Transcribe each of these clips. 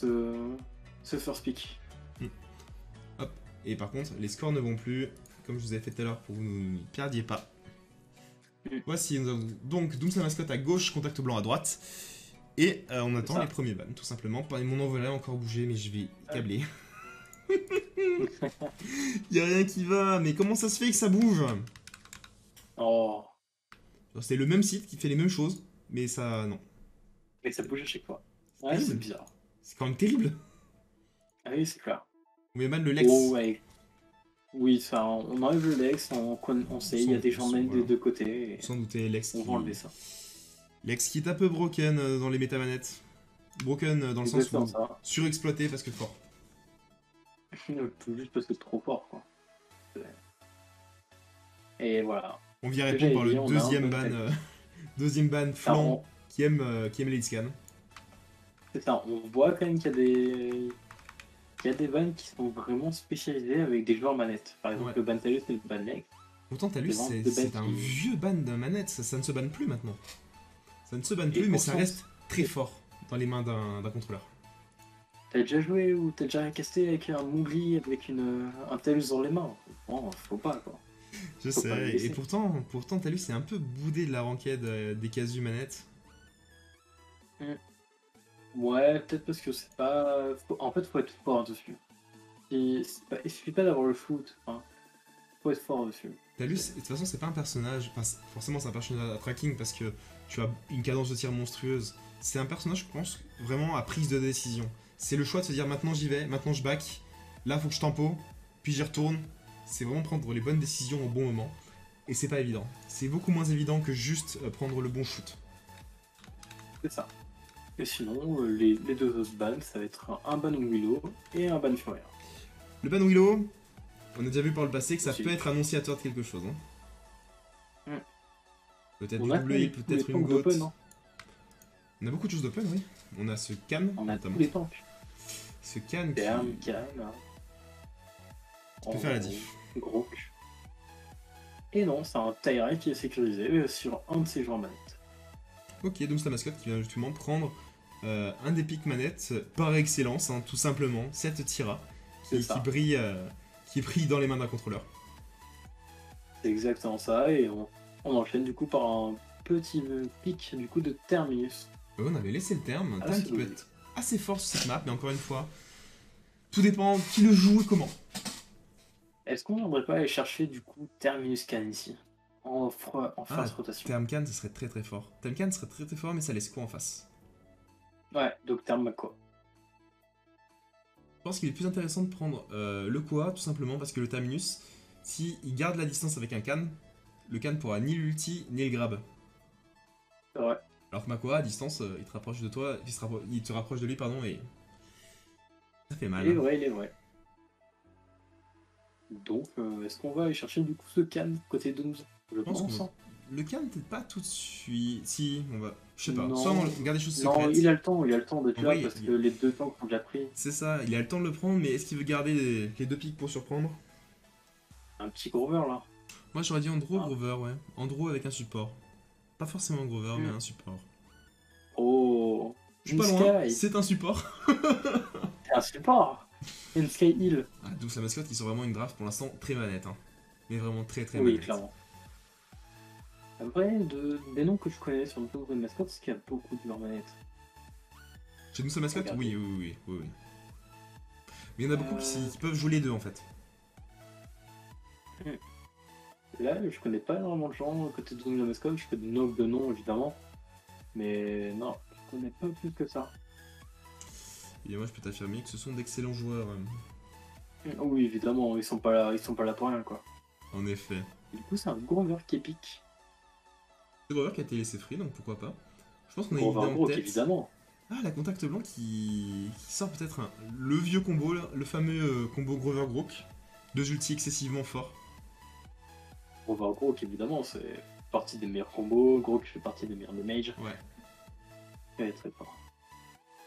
ce first pick. Hop. Et par contre, les scores ne vont plus, comme je vous avais fait tout à l'heure, pour que vous ne perdiez pas. Voici, nous avons donc Dooms la mascotte à gauche, contact blanc à droite. Et on attend les premiers bans, tout simplement. Mon envolé a encore bougé, mais je vais câbler. Y'a rien qui va, mais comment ça se fait que ça bouge? Oh, C'est le même site qui fait les mêmes choses, mais ça, non. mais ça bouge à chaque fois. C'est Ouais, c'est terrible. bizarre. C'est quand même terrible. Ah oui, c'est clair. On met ban le Lex. Oh, ouais. Oui, ça, on enlève le Lex, on sait, il y a des gens même des deux côtés. Et sans douter, Lex on va enlever ça. Lex qui est un peu broken dans les métamanettes. Broken dans le sens où Ça. surexploité parce que fort. Juste parce que c'est trop fort, quoi. Et voilà. On vient répondre par le deuxième ban flanc Ah, qui aime les scans. C'est ça, on voit quand même qu'il y a des bans qui sont vraiment spécialisés avec des joueurs manettes. Par exemple, le ban Talus et le ban Lex. Pourtant, Talus, c'est un vieux ban de manette, ça ne se banne plus maintenant. Ça ne se banne plus, mais ça reste très fort dans les mains d'un contrôleur. T'as déjà joué ou t'as déjà casté avec un Mougli avec un Talus dans les mains? Bon, faut pas, quoi. Je sais, et pourtant Talus est un peu boudé de la ranked des casus manettes. Ouais, peut-être parce que c'est pas... En fait, faut être fort dessus. Il suffit pas d'avoir le foot, hein. Faut être fort dessus. Talus, de toute façon, c'est pas un personnage... Enfin, forcément, c'est un personnage à tracking parce que tu as une cadence de tir monstrueuse. C'est un personnage, je pense, vraiment à prise de décision. C'est le choix de se dire, maintenant j'y vais, maintenant je back, là faut que je tempo, puis j'y retourne. C'est vraiment prendre les bonnes décisions au bon moment. Et c'est pas évident. C'est beaucoup moins évident que juste prendre le bon shoot. C'est ça. Et sinon, les deux autres bans, ça va être un ban Willow et un ban Furia. Le ban Willow, on a déjà vu par le passé que ça peut être annonciateur de quelque chose. Hein. Peut-être du double heal, peut-être une goat. On a beaucoup de choses d'open, oui. On a ce can, on a notamment. tous les tanks. Ce can qui... Can. peut faire la diff. Gros. Et non, c'est un Tyra qui est sécurisé sur un de ses joueurs manettes. Ok, donc c'est la mascotte qui vient justement prendre un des pics manettes par excellence, hein, tout simplement, cette Tyra, qui brille dans les mains d'un contrôleur. C'est exactement ça, et on enchaîne du coup par un petit pic du coup de Terminus. On avait laissé le terme, un terme qui peut être assez fort sur cette map, mais encore une fois, tout dépend qui le joue et comment. Est-ce qu'on n'aimerait pas aller chercher du coup Terminus Can ici en face rotation? Term Can, ce serait très très fort. Term Can serait très très fort, mais ça laisse quoi en face? Ouais, donc Term quoi? Je pense qu'il est plus intéressant de prendre le Koa, tout simplement parce que le Terminus, s'il garde la distance avec un Can, le Can pourra ni l'ulti ni le grab. C'est vrai. Alors que ma Koa, à distance, il te rapproche de toi, il te rapproche de lui, pardon, et ça fait mal. Il est vrai. Donc, est-ce qu'on va aller chercher du coup ce Can côté Dooms? Je pense. Le Can, peut-être pas tout de suite. Si, on va. Je sais pas. Non. Soit on garde les choses secrètes. Non, il a le temps d'être là parce que les deux tanks ont déjà pris. C'est ça, il a le temps de le prendre, mais est-ce qu'il veut garder les deux pics pour surprendre? Un petit Grover là. Moi j'aurais dit Andro, Grover, ouais. Andro avec un support. Pas forcément Grover, mais un support. Oh, je suis pas loin, c'est un support. C'est un support. Une Sky Hill. Ah, donc la mascotte, ils sont vraiment une draft pour l'instant très manette. Hein. Mais vraiment très manette. Oui, clairement. Après, des noms que je connais sur le tour de mascotte, c'est qu'il y a beaucoup de leurs manettes. Chez nous, sa mascotte, oui. Mais il y en a beaucoup qui peuvent jouer les deux en fait. Là, je connais pas énormément de gens côté de la mascotte, je fais de noms évidemment. Mais non, je connais pas plus que ça. Et moi, je peux t'affirmer que ce sont d'excellents joueurs. Oui, évidemment, ils sont pas là pour rien quoi. En effet. Du coup, c'est un Grover qui est pique. C'est Grover qui a été laissé free, donc pourquoi pas. Je pense qu'on a une idée en tête. Évidemment. Ah, la contact blanc qui sort peut-être le vieux combo, le fameux combo Grover Grook. Deux ultis excessivement forts. Grover Grook, évidemment, c'est partie des meilleurs combos. Grook fait partie des meilleurs damages. Ouais. Il est très fort.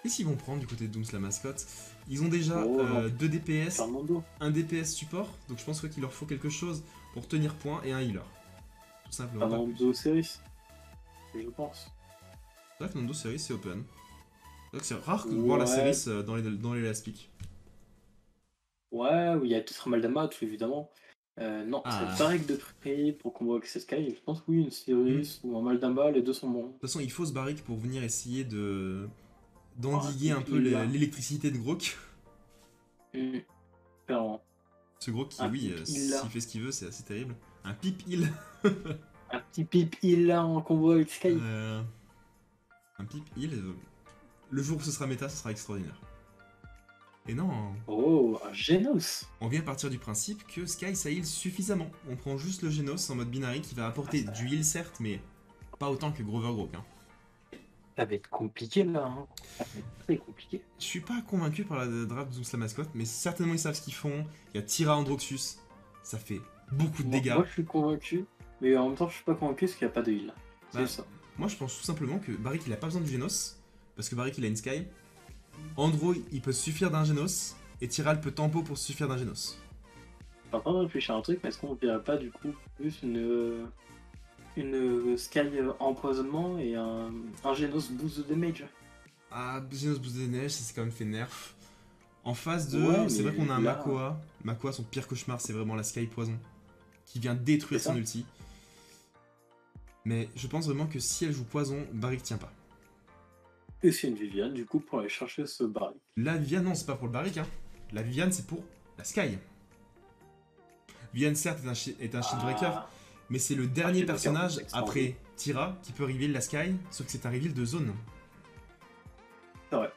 Qu'est-ce qu'ils vont prendre du côté de Dooms la mascotte? Ils ont déjà 2 DPS, un DPS support, donc je pense qu'il leur faut quelque chose pour tenir point et un healer. Tout simplement. Fernando Series, je pense. C'est vrai que Fernando Series c'est open. Donc c'est rare de voir la Ouais, série dans les last pick. ouais, où il y a peut-être un Maldama, tout évidemment. Non, c'est Ah. Barrick de prix pour combo avec Sky. Je pense oui, une Hmm. De Sirius ou un Maldama, les deux sont bons. toute façon, il faut ce barrique pour venir essayer de Ah, d'endiguer un peu pipi là. l'électricité de Grok. Clairement. Ce Grok qui, Un oui, pipi s'il là. fait ce qu'il veut, c'est assez terrible. Un pip heal. Un petit pipi là en combo avec Sky. Euh, un pip heal. Le jour où ce sera méta, ce sera extraordinaire. Et non, Oh, un Genos. on vient partir du principe que Sky ça heal suffisamment. On prend juste le Genos en mode binary qui va apporter du heal certes, mais pas autant que Grover Grok. Hein. Ça va être compliqué là. Hein. Ça va être très compliqué. Je suis pas convaincu par la draft de Zooms la mascotte, mais certainement ils savent ce qu'ils font. Il y a Tyra Androxus, ça fait beaucoup de dégâts. Moi, je suis convaincu, mais en même temps je suis pas convaincu parce qu'il n'y a pas de heal. C'est Bah, ça. moi je pense tout simplement que Barik il a pas besoin du Genos, parce que Barik il a une Sky. Andro il peut se suffire d'un Genos, et Tyral peut tempo pour se suffire d'un Genos. Je suis en train de réfléchir à un truc, mais est-ce qu'on verrait pas du coup plus une Sky empoisonnement et un Genos boost de damage? Ah, Genos Boost des Neiges, ça s'est quand même fait nerf. En phase 2, Ouais, c'est vrai mais qu'on a un là, Makoa. Makoa, son pire cauchemar, c'est vraiment la Sky Poison, qui vient détruire c'est son ça. ulti. Mais je pense vraiment que si elle joue Poison, Barik tient pas. Et c'est une Viviane du coup pour aller chercher ce baril. La Viviane, non, c'est pas pour le Barik, hein. La Viviane, c'est pour la Sky. Viviane, certes, est un shield breaker, Ah, mais c'est le dernier shield breaker, personnage c'est extraordinaire. après Tyra qui peut reveal la Sky, sauf que c'est un reveal de zone. c'est vrai.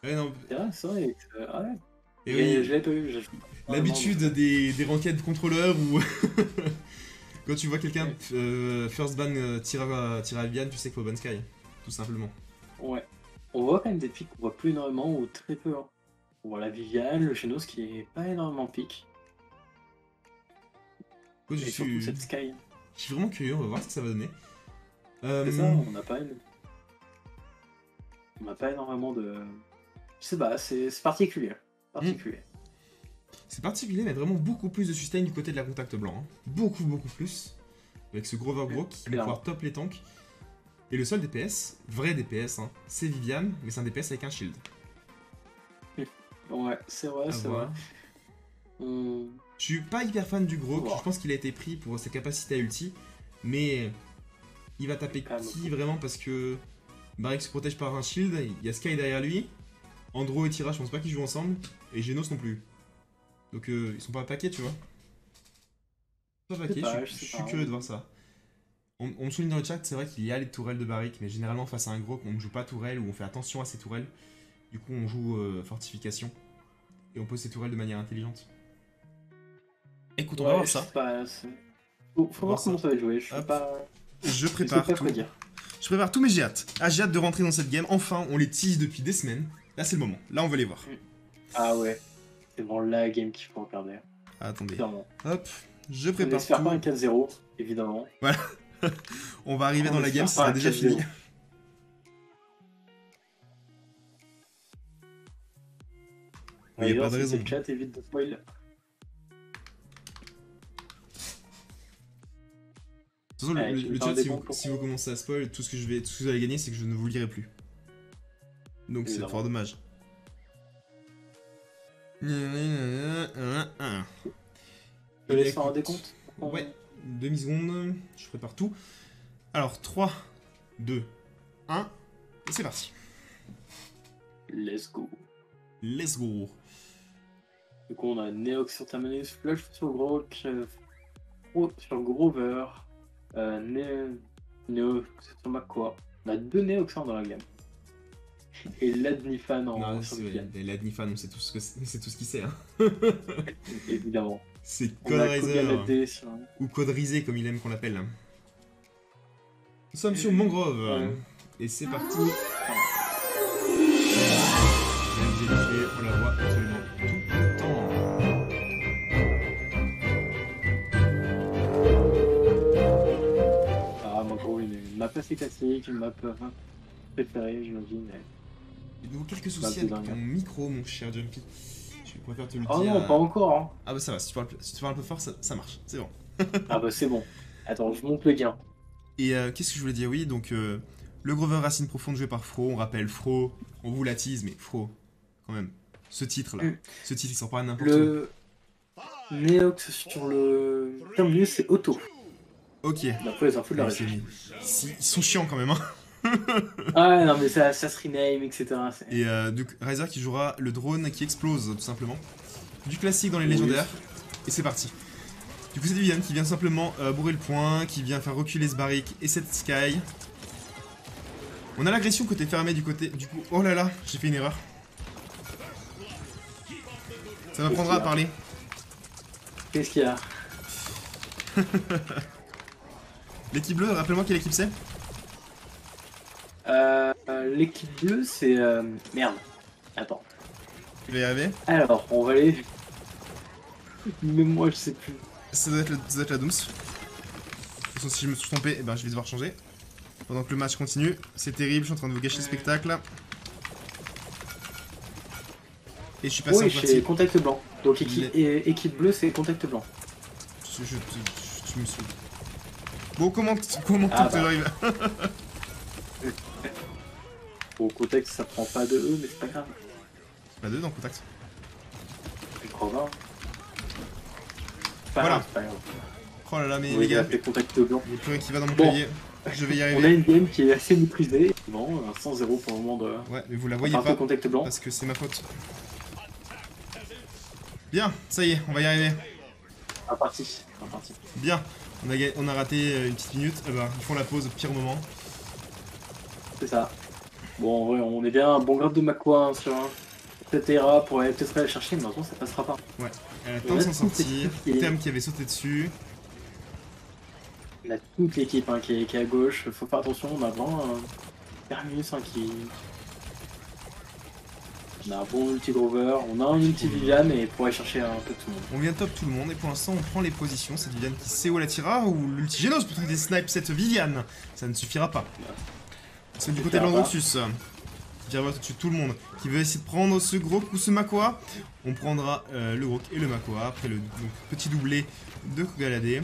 Ouais, non. C'est vrai. Ah ouais. Et Je oui, l'ai pas eu. l'habitude des ranked contrôleurs où quand tu vois quelqu'un first ban Tyra Viviane, tu sais qu'il faut ban Sky, tout simplement. Ouais. On voit quand même des pics qu'on voit plus énormément ou très peu. Hein. On voit la Viviane, le Genos qui est pas énormément pique. Moi, Et surtout cette Sky. je suis vraiment curieux, on va voir ce que ça va donner. C'est ça, on n'a pas énormément de. Je sais pas, c'est particulier. Particulier. C'est particulier, mais vraiment beaucoup plus de sustain du côté de la contact blanc. Hein. Beaucoup, beaucoup plus. Avec ce Grover Grok qui va Clairement. pouvoir top les tanks. Et le seul DPS, vrai DPS, hein, c'est Viviane, mais c'est un DPS avec un shield. Ouais, c'est vrai, À c'est voir. vrai. On- Je suis pas hyper fan du Grok, Wow. je pense qu'il a été pris pour ses capacités à ulti, mais il va taper Calme. qui vraiment parce que Barik se protège par un shield, il y a Sky derrière lui, Andro et Tyra je pense pas qu'ils jouent ensemble, et Genos non plus. Donc ils sont pas paquets tu vois. Pas paquets, je suis curieux de voir ça. On me souligne dans le chat, c'est vrai qu'il y a les tourelles de Barik, mais généralement face à un Grok on ne joue pas tourelle ou on fait attention à ses tourelles. Du coup on joue fortification, et on pose ses tourelles de manière intelligente. Écoute, on va Ouais, voir je ça. sais pas. Faut voir comment ça va être joué. Je sais Hop. pas. Je Je sais prépare pas tout. quoi dire. Je prépare tout, mais j'ai hâte. Ah, j'ai hâte de rentrer dans cette game. Enfin, on les tease depuis des semaines. Là, c'est le moment. Là, on va les voir. Ah ouais. C'est vraiment la game qu'il faut regarder. Ah, attendez. Clairement. Hop, je On prépare espère pas un tout. 4-0, évidemment. On va arriver dans la game, ça espère sera pas un déjà 4-0. fini. Il n'y a pas de raison. Le chat évite de spoil. De toute façon, Allez, le tu chat, me fais un si vous commencez à spoil, tout ce que vous allez gagner, c'est que je ne vous le dirai plus. Donc c'est Évidemment. fort dommage. Je Eh laisse bien, faire un écoute, décompte. Ouais, demi-seconde, je prépare tout. Alors, 3, 2, 1, et c'est parti. Let's go. Let's go. Du coup, on a Neox sur Terminus, Flush sur Grok, sur Grover, Neox sur Makoa. On a 2 Neoxans dans la game. Et Ladnifan Non, sur c'est Viviane, l'Adnifan, c'est tout ce qu'il sait. Hein. évidemment. C'est On a Coderizer, Koganade sur... ou Codrisé comme il aime qu'on l'appelle. Nous sommes sur Mangrove, Ouais. et c'est parti. J'ai tué, on la voit absolument tout le temps. Ah, moi, gros, une map assez classique, une map préférée, j'imagine. J'ai de nouveau quelques Bah, soucis c'est avec dingue. ton micro, mon cher Jumpy. Je préfère te le Oh dire. non, pas encore, hein. Ah bah ça va, si tu parles un peu fort, ça marche, c'est bon. Ah bah c'est bon. Attends, je monte le gain. Et qu'est-ce que je voulais dire? Oui, donc Le Grover Racine Profonde joué par Fro. On rappelle Fro, on vous l'attise, mais Fro, quand même. Ce titre-là, ce titre, il sort pas n'importe où. Le Neox sur le terminus, c'est auto. Ok. D'après les infos de la région. Ils sont chiants quand même, hein. Ah non, mais ça se rename, etc. Et donc, Ryzer qui jouera le drone qui explose, tout simplement. Du classique dans les légendaires. Et c'est parti. Du coup, c'est Viviane qui vient simplement bourrer le point, qui vient faire reculer ce barrique et cette Sky. On a l'agression côté fermé du côté... Du coup, oh là là, j'ai fait une erreur. Ça m'apprendra à parler. Qu'est-ce qu'il y a? L'équipe bleue, rappelle-moi quelle équipe c'est. L'équipe bleue, c'est... Merde. Attends. Tu vas y arriver. Alors, on va aller... Mais moi, je sais plus. Ça doit être la Dooms. De toute façon, si je me suis trompé, eh ben, je vais devoir changer. Pendant que le match continue. C'est terrible, je suis en train de vous gâcher le spectacle. Et je suis passé en c'est contact blanc. Donc équipe bleue, c'est contact blanc. Tu me saoules. Bon, comment Ah, tu arrives? Au contact, ça prend pas de E, mais c'est pas grave. C'est pas deux dans contact. Je crois pas. Voilà. C'est pas grave. Oh là là, mais Oui, les gars, contact blanc. il n'y a plus rien qui va dans mon Bon. clavier. Je vais y On a arriver. une game qui est assez maîtrisée. Bon, 100-0 pour le moment de... Ouais, mais vous la voyez Enfin, pas contact blanc. parce que c'est ma faute. Bien, ça y est, on va y arriver. Un parti. Bien, on a raté une petite minute. Eh ben, ils font la pause au pire moment. C'est ça. Bon, en vrai, on est bien un bon grade de Makwa hein, sur cette ERA pour aller peut-être aller chercher, mais maintenant ça passera pas. Ouais, elle a le temps de s'en sortir. Thème qui avait sauté dessus. On a toute l'équipe hein, qui est à gauche. Faut faire attention, on a vraiment un Terminus hein, qui... On a un bon ulti Grover, on a un ulti Viviane et pour aller chercher un peu tout le monde. On vient top tout le monde et pour l'instant on prend les positions. Cette Viviane qui sait où la tira ou l'ulti Genos peut des snipe cette Viviane. Ça ne suffira pas. C'est du côté de l'Androxus qui revoit au-dessus de tout le monde. Qui veut essayer de prendre ce Grok ou ce Makwa. On prendra le Grok et le Makwa après le petit doublé de Kogalade.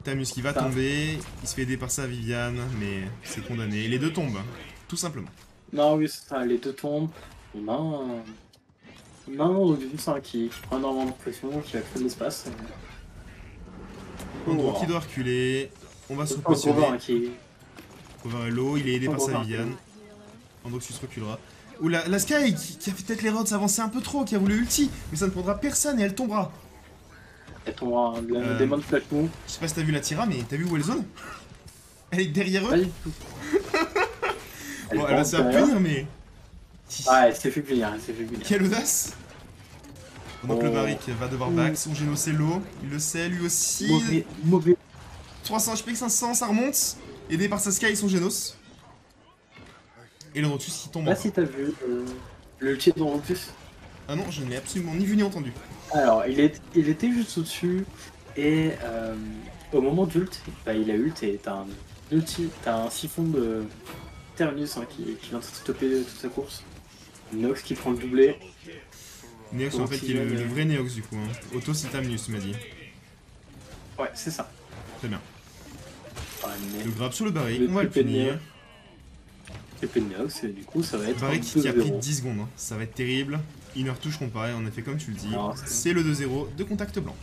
Tamus qui va tomber. Il se fait aider par sa Viviane mais c'est condamné. Et les deux tombent, tout simplement. Non, oui, c'est ça, les deux tombent. On a un Androxus hein, qui prend énormément de pression, qui a fait de l'espace. Andro qui doit reculer. On va se Grover repositionner. hein, qui... Grover est low, il est aidé par sa Viviane. Androxus reculera. Ou la Sky qui a fait peut-être l'erreur de s'avancer un peu trop, qui a voulu ulti, mais ça ne prendra personne et elle tombera. Elle tombera des mains de flash move. Je sais pas si t'as vu la Tira, mais t'as vu où elle zone? Elle est derrière Pas eux. du tout. Bon, elle va se faire punir, mais. Ah, elle s'est fait punir, Quelle audace! Donc le Barik va devoir back, son Geno c'est low, il le sait lui aussi. Mauvais. 300 HP, 500, ça remonte. Aidé par sa Sky et son Genos. Et le Rotus qui tombe. Là, si t'as vu le ulti de Rotus. Ah non, je ne l'ai absolument ni vu ni entendu. Alors, il était juste au-dessus, et au moment d'ult, bah, il a ult, et t'as un siphon de Terminus hein, qui vient de stopper toute sa course. Nox qui prend le doublé. Neox en fait qui est le vrai Neox du coup. Hein. Auto c'est Tamnius m'a dit. Ouais, c'est ça. Très bien. Ouais, le grab sur le barrique, on va le punir. Le Neox, et du coup ça va être barrique qui a pris 10 secondes, hein. Ça va être terrible. Ils ne retoucheront pas, et en effet comme tu le dis, c'est le 2-0 de contact blanc.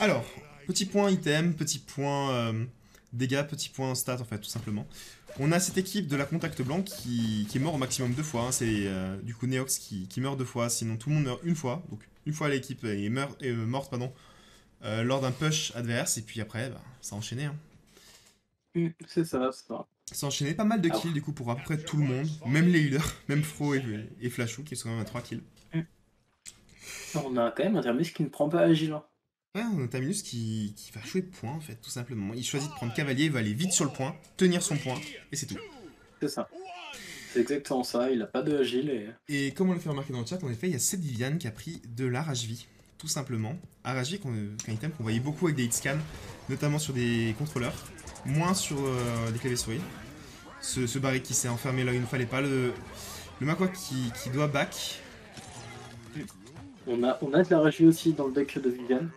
Alors, petit point item, petit point dégâts, petit point stats en fait tout simplement. On a cette équipe de la contact blanc qui est mort au maximum 2 fois, hein. C'est du coup Neox qui meurt 2 fois, sinon tout le monde meurt une fois. Donc une fois l'équipe est morte lors d'un push adverse, et puis après bah, ça a enchaîné. Hein. C'est ça, c'est ça. Ça a enchaîné pas mal de kills du coup pour à peu près tout le monde, même les healers, même Fro et Flashou qui sont quand même à 3 kills. On a quand même un Terminus qui ne prend pas Agile. Hein. Ouais, on a Terminus qui va jouer point en fait, tout simplement. Il choisit de prendre cavalier, il va aller vite sur le point, tenir son point, et c'est tout. C'est ça. C'est exactement ça, il a pas de Agile. Et comme on le fait remarquer dans le chat, en effet, il y a cette Viviane qui a pris de la rage-vie, tout simplement. Un rage-vie, un item qu'on voyait beaucoup avec des hitscans, notamment sur des contrôleurs, moins sur des claviers souris. Ce barrique qui s'est enfermé là où il ne fallait pas, le Makwa qui doit back. On a de la rage aussi dans le deck de Viviane.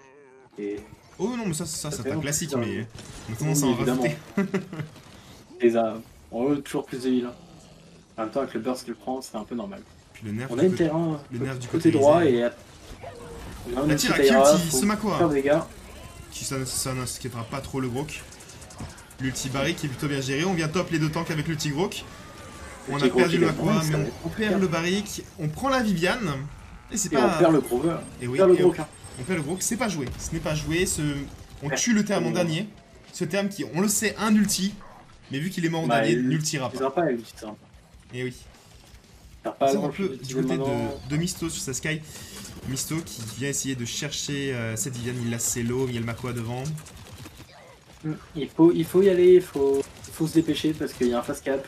Et Oh non, mais ça c'est pas classique, putain, mais on a tendance à en évidemment. rajouter. Et ça, on veut toujours plus de heal. En même temps, avec le burst qu'il prend, c'est un peu normal. Puis le nerf On du a une côté, terrain le nerf du côté côté droit Rizé. et on a un La outil tire à Taira, Kilti, faut ce Makua. faire des dégâts. Qui ça n'inquiétera pas trop le Grok. L'ulti Barry qui est plutôt bien géré. On vient top les deux tanks avec l'ulti Grok. On a perdu le Makua, mais on perd le Barrick. On prend la Viviane. Et c'est Et pas. on perd le Grover. Et oui, on perd le et Grok. on perd le Grok. C'est pas joué. Ce n'est pas joué. On tue le terme en dernier. Ce terme qui, on le sait, un ulti. Mais vu qu'il est mort en dernier, n'ultira Il pas. pas, il pas. Et oui. Pas On un peu du côté de Misto sur sa Sky. Misto qui vient essayer de chercher cette Viviane. Il la cello, il y a le Makua devant. Il faut y aller, il faut se dépêcher parce qu'il y a un fast cap.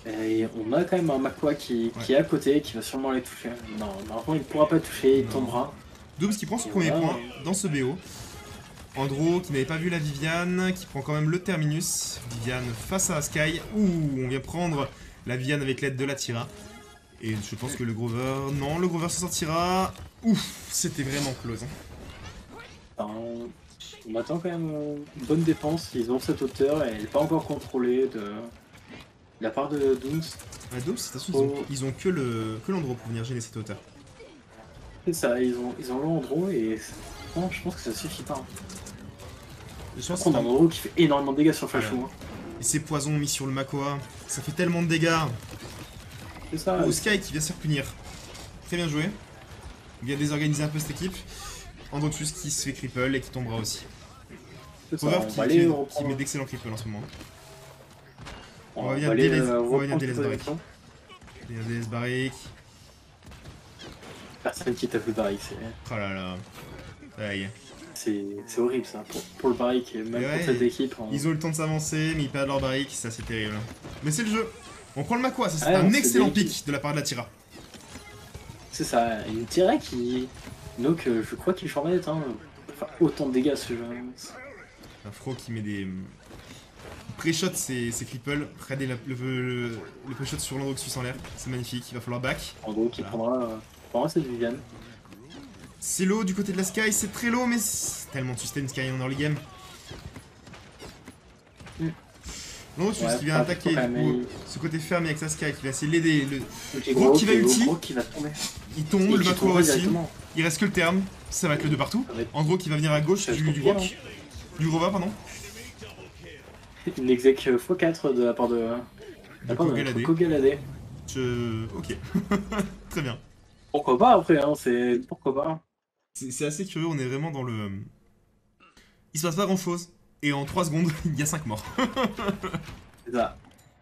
Et on a quand même un Makua qui est à côté, qui va sûrement aller toucher. Non, normalement il ne pourra pas toucher, il tombera. Doubs qui prend son premier point dans ce BO. Andro qui n'avait pas vu la Viviane, qui prend quand même le terminus. Viviane face à Sky. Ouh, on vient prendre la Viviane avec l'aide de la Tira. Et je pense que le Grover... Non, le Grover se sortira. Ouf, c'était vraiment close. Enfin, on attend quand même une bonne défense. Ils ont cette hauteur et elle n'est pas encore contrôlée de la part de Dooms. Ah, Doubs, de toute façon, ils ont que l'Andro pour venir gêner cette hauteur. C'est ça, ils ont l'Andro et non, je pense que ça suffit pas. Je pense qu'on a un Andro qui fait énormément de dégâts sur Flashou. Voilà. Et ces poisons mis sur le Makua, ça fait tellement de dégâts. C'est ça. Oh, Sky qui vient se faire punir. Très bien joué. Il vient désorganiser un peu cette équipe. Androxus qui se fait cripple et qui tombera aussi. Grover qui met d'excellents cripples en ce moment. On va venir DLS Barrick. DLS Barrick. Personne qui tape le Barrick, c'est... Oh là là. Aïe. C'est horrible ça, pour le Barrick et même pour cette équipe. Ils ont eu le temps de s'avancer, mais ils perdent leur Barrick, ça c'est terrible. Mais c'est le jeu. On prend le Makua, ça c'est un excellent pick de la part de la Tira. C'est ça, une Tira qui... Donc je crois qu'il formait hein, enfin, autant de dégâts ce jeu. Un Fro qui met des... pré-shot ses cripples, regarder le pré-shot sur l'Androxus en l'air, c'est magnifique, il va falloir back. Andro qui prendra cette Viviane. C'est low du côté de la Sky, c'est très low mais c'est tellement sustain Sky en early game. L'Androxus qui vient attaquer du coup, ce côté fermé avec sa Sky, qui va essayer de l'aider. Le gros qui va ulti, il tombe, le Makua aussi, il reste que le terme, ça va être le 2 partout. Andro qui va venir à gauche du Grok, du Grova pardon. Une exec x4 de la part de Kogalade. Ok, très bien. Pourquoi pas après, hein, c'est... Pourquoi pas. C'est assez curieux, on est vraiment dans le... Il se passe pas grand chose, et en 3 secondes, il y a 5 morts. C'est ça.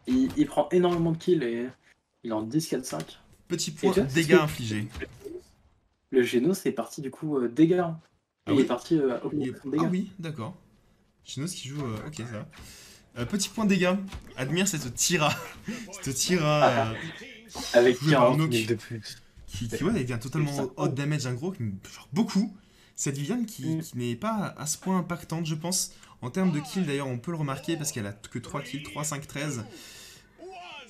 Il prend énormément de kills et il en 10-4-5. Petit point dégâts infligés. Le Genos est parti du coup dégâts. Ah il est parti dégâts. Ah oui, d'accord. Genos qui joue... ok, ça va. Petit point dégâts. Admire cette Tira. Cette Tira... avec 40 000 de plus. Qui vient totalement hot damage un gros, genre beaucoup. Cette Viviane qui n'est pas à ce point impactante, je pense. En termes de kills, d'ailleurs, on peut le remarquer parce qu'elle a que 3 kills, 3, 5, 13.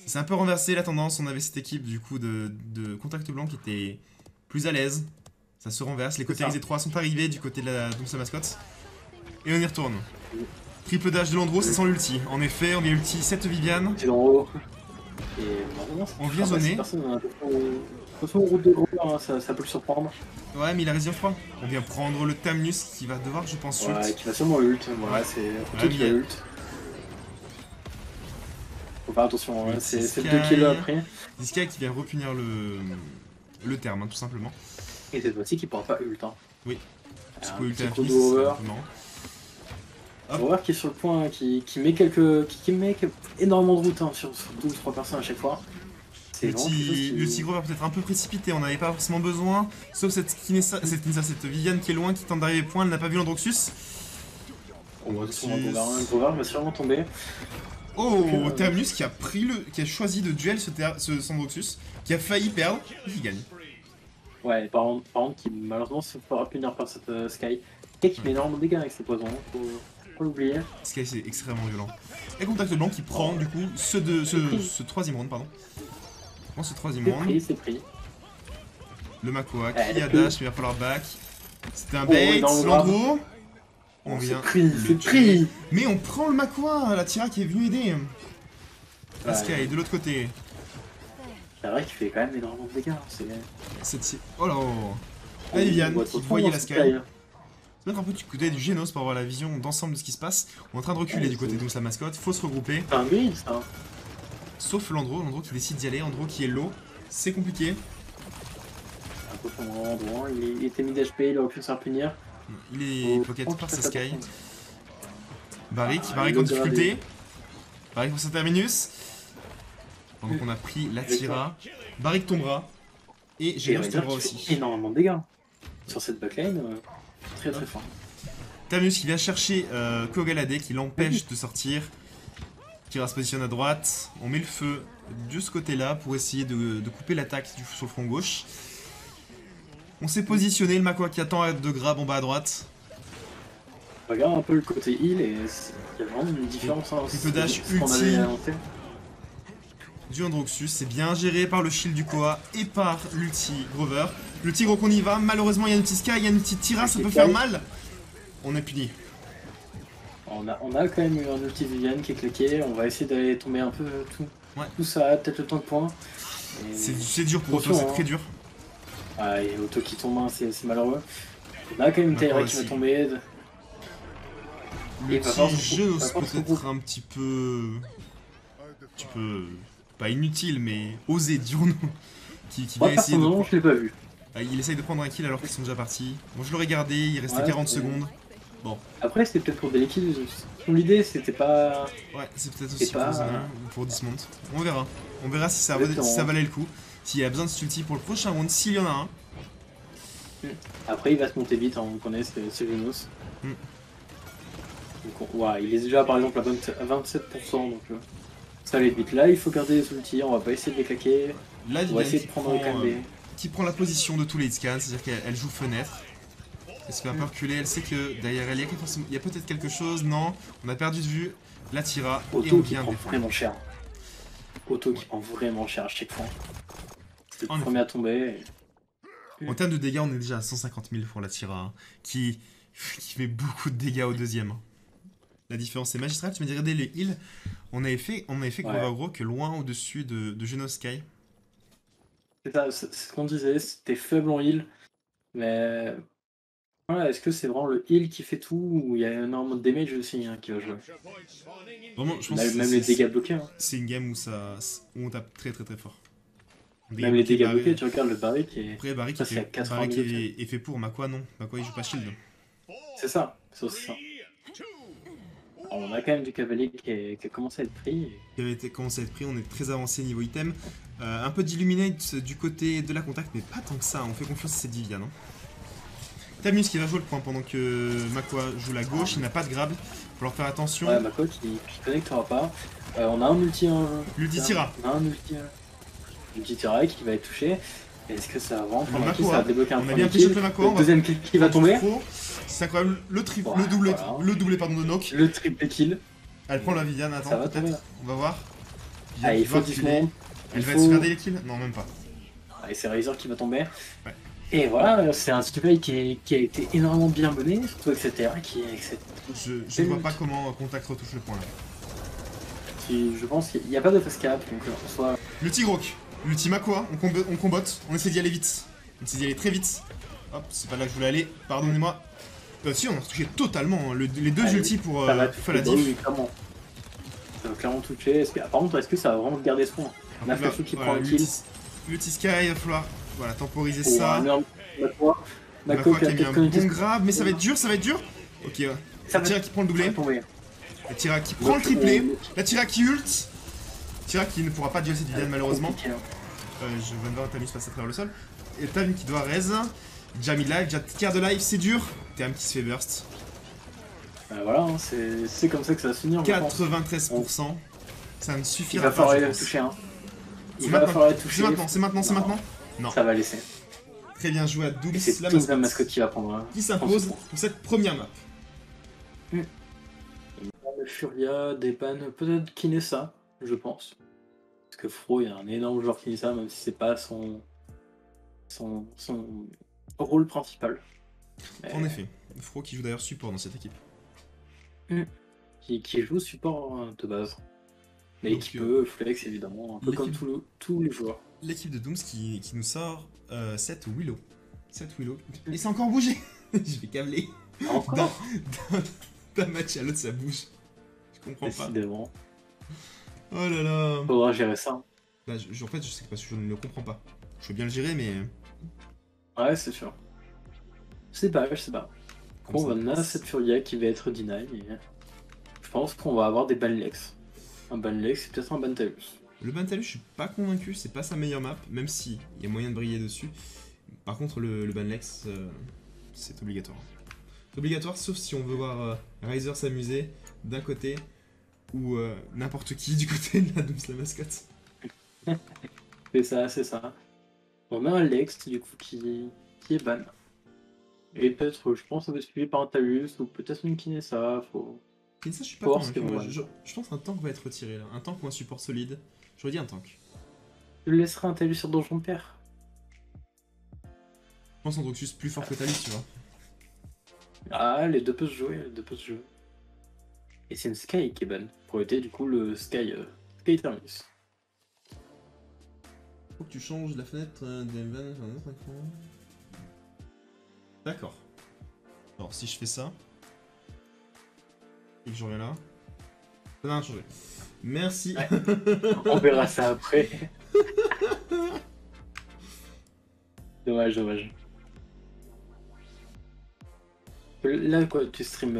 C'est un peu renversé la tendance. On avait cette équipe du coup de Contact Blanc qui était plus à l'aise. Ça se renverse. Les côtés Rizé 3 sont arrivés du côté de la mascotte. Et on y retourne. Triple dash de l'Andro, c'est sans l'ulti. En effet, on vient ulti 7 Viviane. On vient zoner. De toute façon, route de Grover, hein, ça peut le surprendre. Ouais, mais il a Resident 3. On vient prendre le Tamnus qui va devoir, je pense, ult. Ouais, qui va sûrement ult. Voilà, c'est tout qui va ult. Faut faire attention, hein, c'est 2 kills après. Sky qui vient repunir le terme, hein, tout simplement. Et cette fois-ci qui pourra pas ult. Hein. Oui. C'est quoi ult infini, Grover qui est sur le point, qui met énormément de route hein, sur 12-3 personnes à chaque fois. Le petit Grover peut-être un peu précipité, on n'avait pas forcément besoin. Sauf cette Viviane qui est loin, qui tente d'arriver point, elle n'a pas vu l'Androxus. Grover va sûrement tomber. Oh, Terminus qui a choisi de duel ce Androxus, qui a failli perdre, et qui gagne. Ouais, par contre qui malheureusement se fera punir par cette Sky. Sky qui met énormément de dégâts avec ses poisons, faut l'oublier. Sky c'est extrêmement violent. Et Contact Blanc qui prend du coup ce troisième round, pardon. Ce troisième round. C'est pris. Le Makua qui a dash, mais il va falloir back. C'était un bait, l'Andro. On C'est vient. pris, le c'est tuer. pris. Mais on prend le Makwa, la Tira qui est venue aider. La Ouais. Sky de l'autre côté. C'est vrai qu'il fait quand même énormément de dégâts. C'est... Oh là. La Viviane voit qui trop voyait dans la cette Sky. taille. Se mettre un peu du côté du Genos pour avoir la vision d'ensemble de ce qui se passe. On est en train de reculer Ouais, du côté c'est- de Mousse la mascotte. Faut se regrouper. C'est un grid, ça. Sauf Landro qui décide d'y aller. Landro qui est low. C'est compliqué. Un peu comme un endroit. Il était mis d'HP, il aurait pu se faire punir. Il est Oh, pocket oh, par ça, sa ça, Sky. ça. Barrick Ah, Barrick il en le gravait. difficulté. Barrick pour sa terminus. Donc on a pris la Tira. Barrick tombera. Et Et Genos Razor tombera qui fait aussi. énormément de dégâts. Sur cette backline, très très fort. Terminus qui vient chercher Kogalade qui l'empêche de sortir. Kira se positionne à droite. On met le feu de ce côté-là pour essayer de couper l'attaque sur le front gauche. On s'est positionné, le Makwa qui attend de grab en bas à droite. Regarde un peu le côté heal et il y a vraiment une différence. Hein, Triple dash ce qu'on avait ulti. annoncé. Du Androxus, c'est bien géré par le shield du Koa et par l'ulti Grover. Le tigre qu'on y va, malheureusement il y a une petite Sky, il y a une petite Tira, ça peut faire mal. On est puni. On a quand même eu un ulti Viviane qui est cliqué, on va essayer d'aller tomber un peu tout. Ouais. Tout ça, peut-être le temps de point. Et... C'est dur pour Otto, Attention, c'est hein. très dur. Ah, et Auto qui tombe, hein, c'est malheureux. On a quand même une D'accord, Tyra qui va aussi. tomber. Le Il va falloir petit se jeu couper, il va falloir se peut-être un petit peu... Pas inutile, mais osé, dirons-nous. Qui Moi, vient essayer de... personnellement, je l'ai pas vu. Ah, il essaye de prendre un kill alors qu'ils sont déjà partis. Bon, je l'aurais gardé, il restait Ouais, 40 c'est- secondes. Après, c'était peut-être pour des liquides. L'idée, c'était pas. Ouais, c'est peut-être C'est aussi pas- pour Zona ou pour Dismount. On verra. On verra si ça, Exactement. si ça valait le coup. S'il y a besoin de cet ulti pour le prochain round, s'il y en a un. Après, il va se monter vite, hein, on connaît, c'est Genos. Mm. Donc, ouais, il est déjà par exemple à 27%, donc ça allait vite. Là, il faut garder les ultis, on va pas essayer de les claquer. Là, On va Viviane essayer de prendre quand même des. qui prend la position de tous les scans, c'est-à-dire qu'elle joue fenêtre. Elle se fait un peu reculer, elle sait que derrière elle, il y a peut-être quelque chose. Non, on a perdu de vue. La Tira et on Auto qui vient prend défendre. vraiment cher. Auto qui prend vraiment cher à chaque fois. C'est En le premier à tomber. En termes de dégâts, on est déjà à 150 000 pour la Tira, hein, qui fait beaucoup de dégâts au deuxième. La différence est magistrale. Tu me dirais, regardez les heals. On avait fait Ouais. gros que loin au-dessus de Genos Sky. C'est ça, c'est ce qu'on disait, c'était faible en heal. Mais voilà, est-ce que c'est vraiment le heal qui fait tout ou il y a énormément de damage aussi hein, qui va jouer? Vraiment, je pense que Même les dégâts bloqués. Hein. c'est une game où on tape très très très fort. Même les dégâts Barry- bloqués, tu regardes le barrique et. Après, Barrick Ça, c'est à 80 minutes. est fait pour. Makwa, non. Makwa, il joue pas shield. C'est ça, c'est ça. Alors, on a quand même du cavalier qui a commencé à être pris. Qui avait commencé à être pris, on est très avancé niveau item. Un peu d'illuminate du côté de la contact, mais pas tant que ça. On fait confiance à cette Viviane. Hein. Tamus qui va jouer le point pendant que Makwa joue la gauche. Il n'a pas de grab. Il va falloir faire attention. Ouais, Mako qui connectera pas. On a un multi. L'ulti Tira. On a un multi. Multi Tira qui va être touché. Est-ce que ça va vraiment prendre un kill? Makwa, Ça va débloquer un on a premier bien kill. pêché le Makwa. Le deuxième kill qui va tomber. C'est incroyable. Le Voilà, doublé, voilà. le doublé pardon, de Nock. Le triple kill. Elle prend la Viviane. Ça Attends, va tomber. peut-être. On va voir. Ah, Viviane il qui faut va 10 reculer. secondes. Elle Il va faut- se garder les kills? Non, même pas. Et c'est Razor qui va tomber. Ouais. Et voilà, c'est un stuplay qui a été énormément bien mené, surtout avec cette TR qui avec cette... Je ne vois pas comment Contact retouche le point là. Je pense qu'il n'y a pas de face cap, donc soit... Le Tigrok, l'ulti Makwa, on combotte, on essaie d'y aller vite. On essaie d'y aller très vite. Hop, c'est pas là que je voulais aller, pardonnez-moi. Si, on a retouché totalement hein, les deux Allez, ultis pour ça va faire la toucher, diff. oui, clairement. Ça va clairement toucher. Par contre, est-ce que ça va vraiment garder ce point? On a Donc là, Fafu qui voilà, prend un kill. L'ulti Sky, il va falloir voilà, temporiser Oh, ça. un énorme Mako. Makwa Mako qui qui a a mis un peut-être connecté. bon grab, mais ça va être dur, ça va être dur. Ok, ouais. Ça La va Tira qui prend le ça va doublé, tomber. la Tira qui prend le triplé, la Tira qui ult. Tira qui ne pourra pas duel cette Viviane malheureusement. Compliqué, hein. Je viens de voir Tamus passer à travers le sol. Et Tam qui doit raise. Jamie live, déjà tiers de life, c'est dur. Tam qui se fait burst. Voilà, hein, c'est comme ça que ça va se finir. je pense. 93%. Ça ne Il suffira va pas. falloir je les pense. toucher. Hein. C'est Il va maintenant, falloir les c'est toucher. maintenant, c'est maintenant, c'est Non. maintenant. Non. Ça va laisser. Très bien joué à Et Doubs, c'est la toute la mascotte. mascotte qui va prendre. Hein. Qui s'impose pour cette première map. Le Furia, Depan, peut-être Kinessa, je pense. Parce que Fro, il y a un énorme joueur Kinessa, même si c'est pas son rôle principal. Mais En effet. Fro qui joue d'ailleurs support dans cette équipe. Mm. Qui joue support de base. Mais Donc qui peut flex évidemment, un peu comme l'équipe tous les joueurs. l'équipe de Dooms qui nous sort 7 Willow. 7 Willow. Mm. Et c'est encore bougé. Je vais câbler. D'un Encore, d'un- d'un match à l'autre, ça bouge. Je comprends pas. décidément. Oh là là. Faudra gérer ça. Bah, en fait, je sais pas, je ne le comprends pas. Je veux bien le gérer, mais Ouais, c'est sûr. Je sais pas, je sais pas. comme Bon, ça. on a cette Furia qui va être deny. Et je pense qu'on va avoir des Banlex. Un Banlex et peut-être un Bantalus. Le Bantalus, je suis pas convaincu, c'est pas sa meilleure map, même si il y a moyen de briller dessus. Par contre, le Banlex, c'est obligatoire. C'est obligatoire, sauf si on veut voir Riser s'amuser d'un côté ou n'importe qui du côté de la Dooms la mascotte. C'est ça, c'est ça. On a un Lex du coup qui est ban. Et peut-être, je pense, que ça va être suivi par un Talus ou peut-être une Kinessa. Et ça, je suis pas Faut voir ce convaincu. qu'ils vont Moi, ban. je pense qu'un tank va être retiré là. Un tank ou un support solide. J'aurais dit un tank. Je laisserai un Talus sur Donjon de Pierre. Je pense Androxus plus fort que Talus, tu vois. Ah, les deux peuvent se jouer, les deux peuvent se jouer. Et c'est une Sky qui est ban. Pour éviter du coup le Sky Terminus. Faut que tu changes la fenêtre d'Evan sur un autre écran. D'accord. Alors, si je fais ça. Et que je reviens là. Ça n'a rien changé. Merci. Ouais. On verra ça après. Dommage, dommage. Là, quoi, tu stream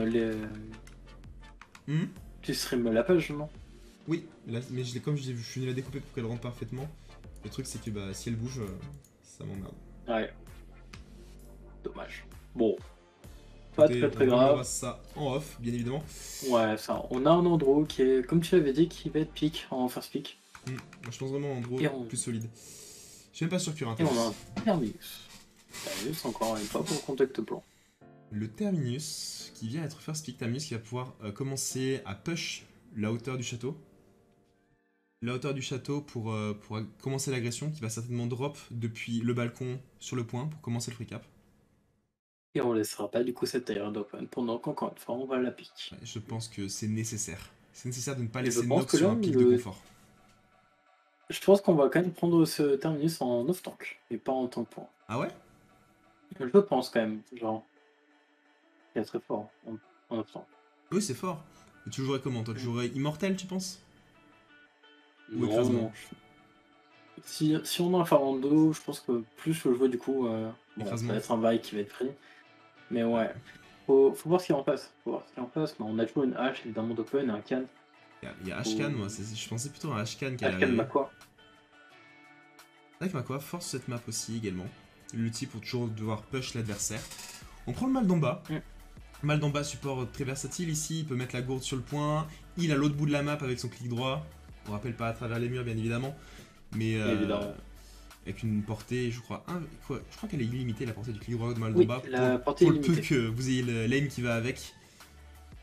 Hmm. tu stream la page, non? Oui, là, mais comme je suis venu la découper pour qu'elle rentre parfaitement. Le truc, c'est que bah, si elle bouge, ça m'emmerde. Ouais. Dommage. Bon, pas Écoutez, très très on grave. verra ça en off, bien évidemment. Ouais, ça. On a un Andro qui est, comme tu l'avais dit, qui va être pick en first pick. Moi, je pense vraiment en gros Et on- plus solide. Je suis même pas sûr qu'il y aura un Et on a Talus. un Terminus. Terminus, encore une fois, pour contact plan. Le Terminus qui vient être first pick. Terminus qui va pouvoir commencer à push la hauteur du château. La hauteur du château pour commencer l'agression qui va certainement drop depuis le balcon sur le point pour commencer le free cap. Et on laissera pas du coup cette Iron Open pendant qu'encore une fois on va la pique. Ouais, je pense que c'est nécessaire. C'est nécessaire de ne pas Et je laisser pense Nox que sur là, un pic de confort. je pense qu'on va quand même prendre ce Terminus en off-tank et pas en tank point. Ah ouais? Je pense quand même, genre, il est très fort en off-tank. Oui, c'est fort. Et tu jouerais comment? Toi, tu jouerais Immortel, tu penses? Ou Non, écrasement? non. Si on a un Farando, je pense que plus je jouer du coup, bon, ça Écrasement. va être un bail qui va être pris. Mais ouais, faut voir ce qu'il en passe. Faut voir ce qu'il en passe. Mais on a toujours une hache évidemment d'open et un can. Il y a Ashkan, moi. Je pensais plutôt à Ashkan qui allait Ashkan arriver. Makwa. C'est vrai que Makwa force cette map aussi également. L'outil pour toujours devoir push l'adversaire. On prend le mal d'en bas. Mal d'en bas, support très versatile ici. Il peut mettre la gourde sur le point. Il a l'autre bout de la map avec son clic droit. On rappelle pas à travers les murs, bien évidemment. Mais Évidemment. avec une portée, je crois qu'elle est illimitée, la portée du clic droit de mal Oui, d'en bas. la portée pour le illimitée. peu que vous ayez l'aim qui va avec.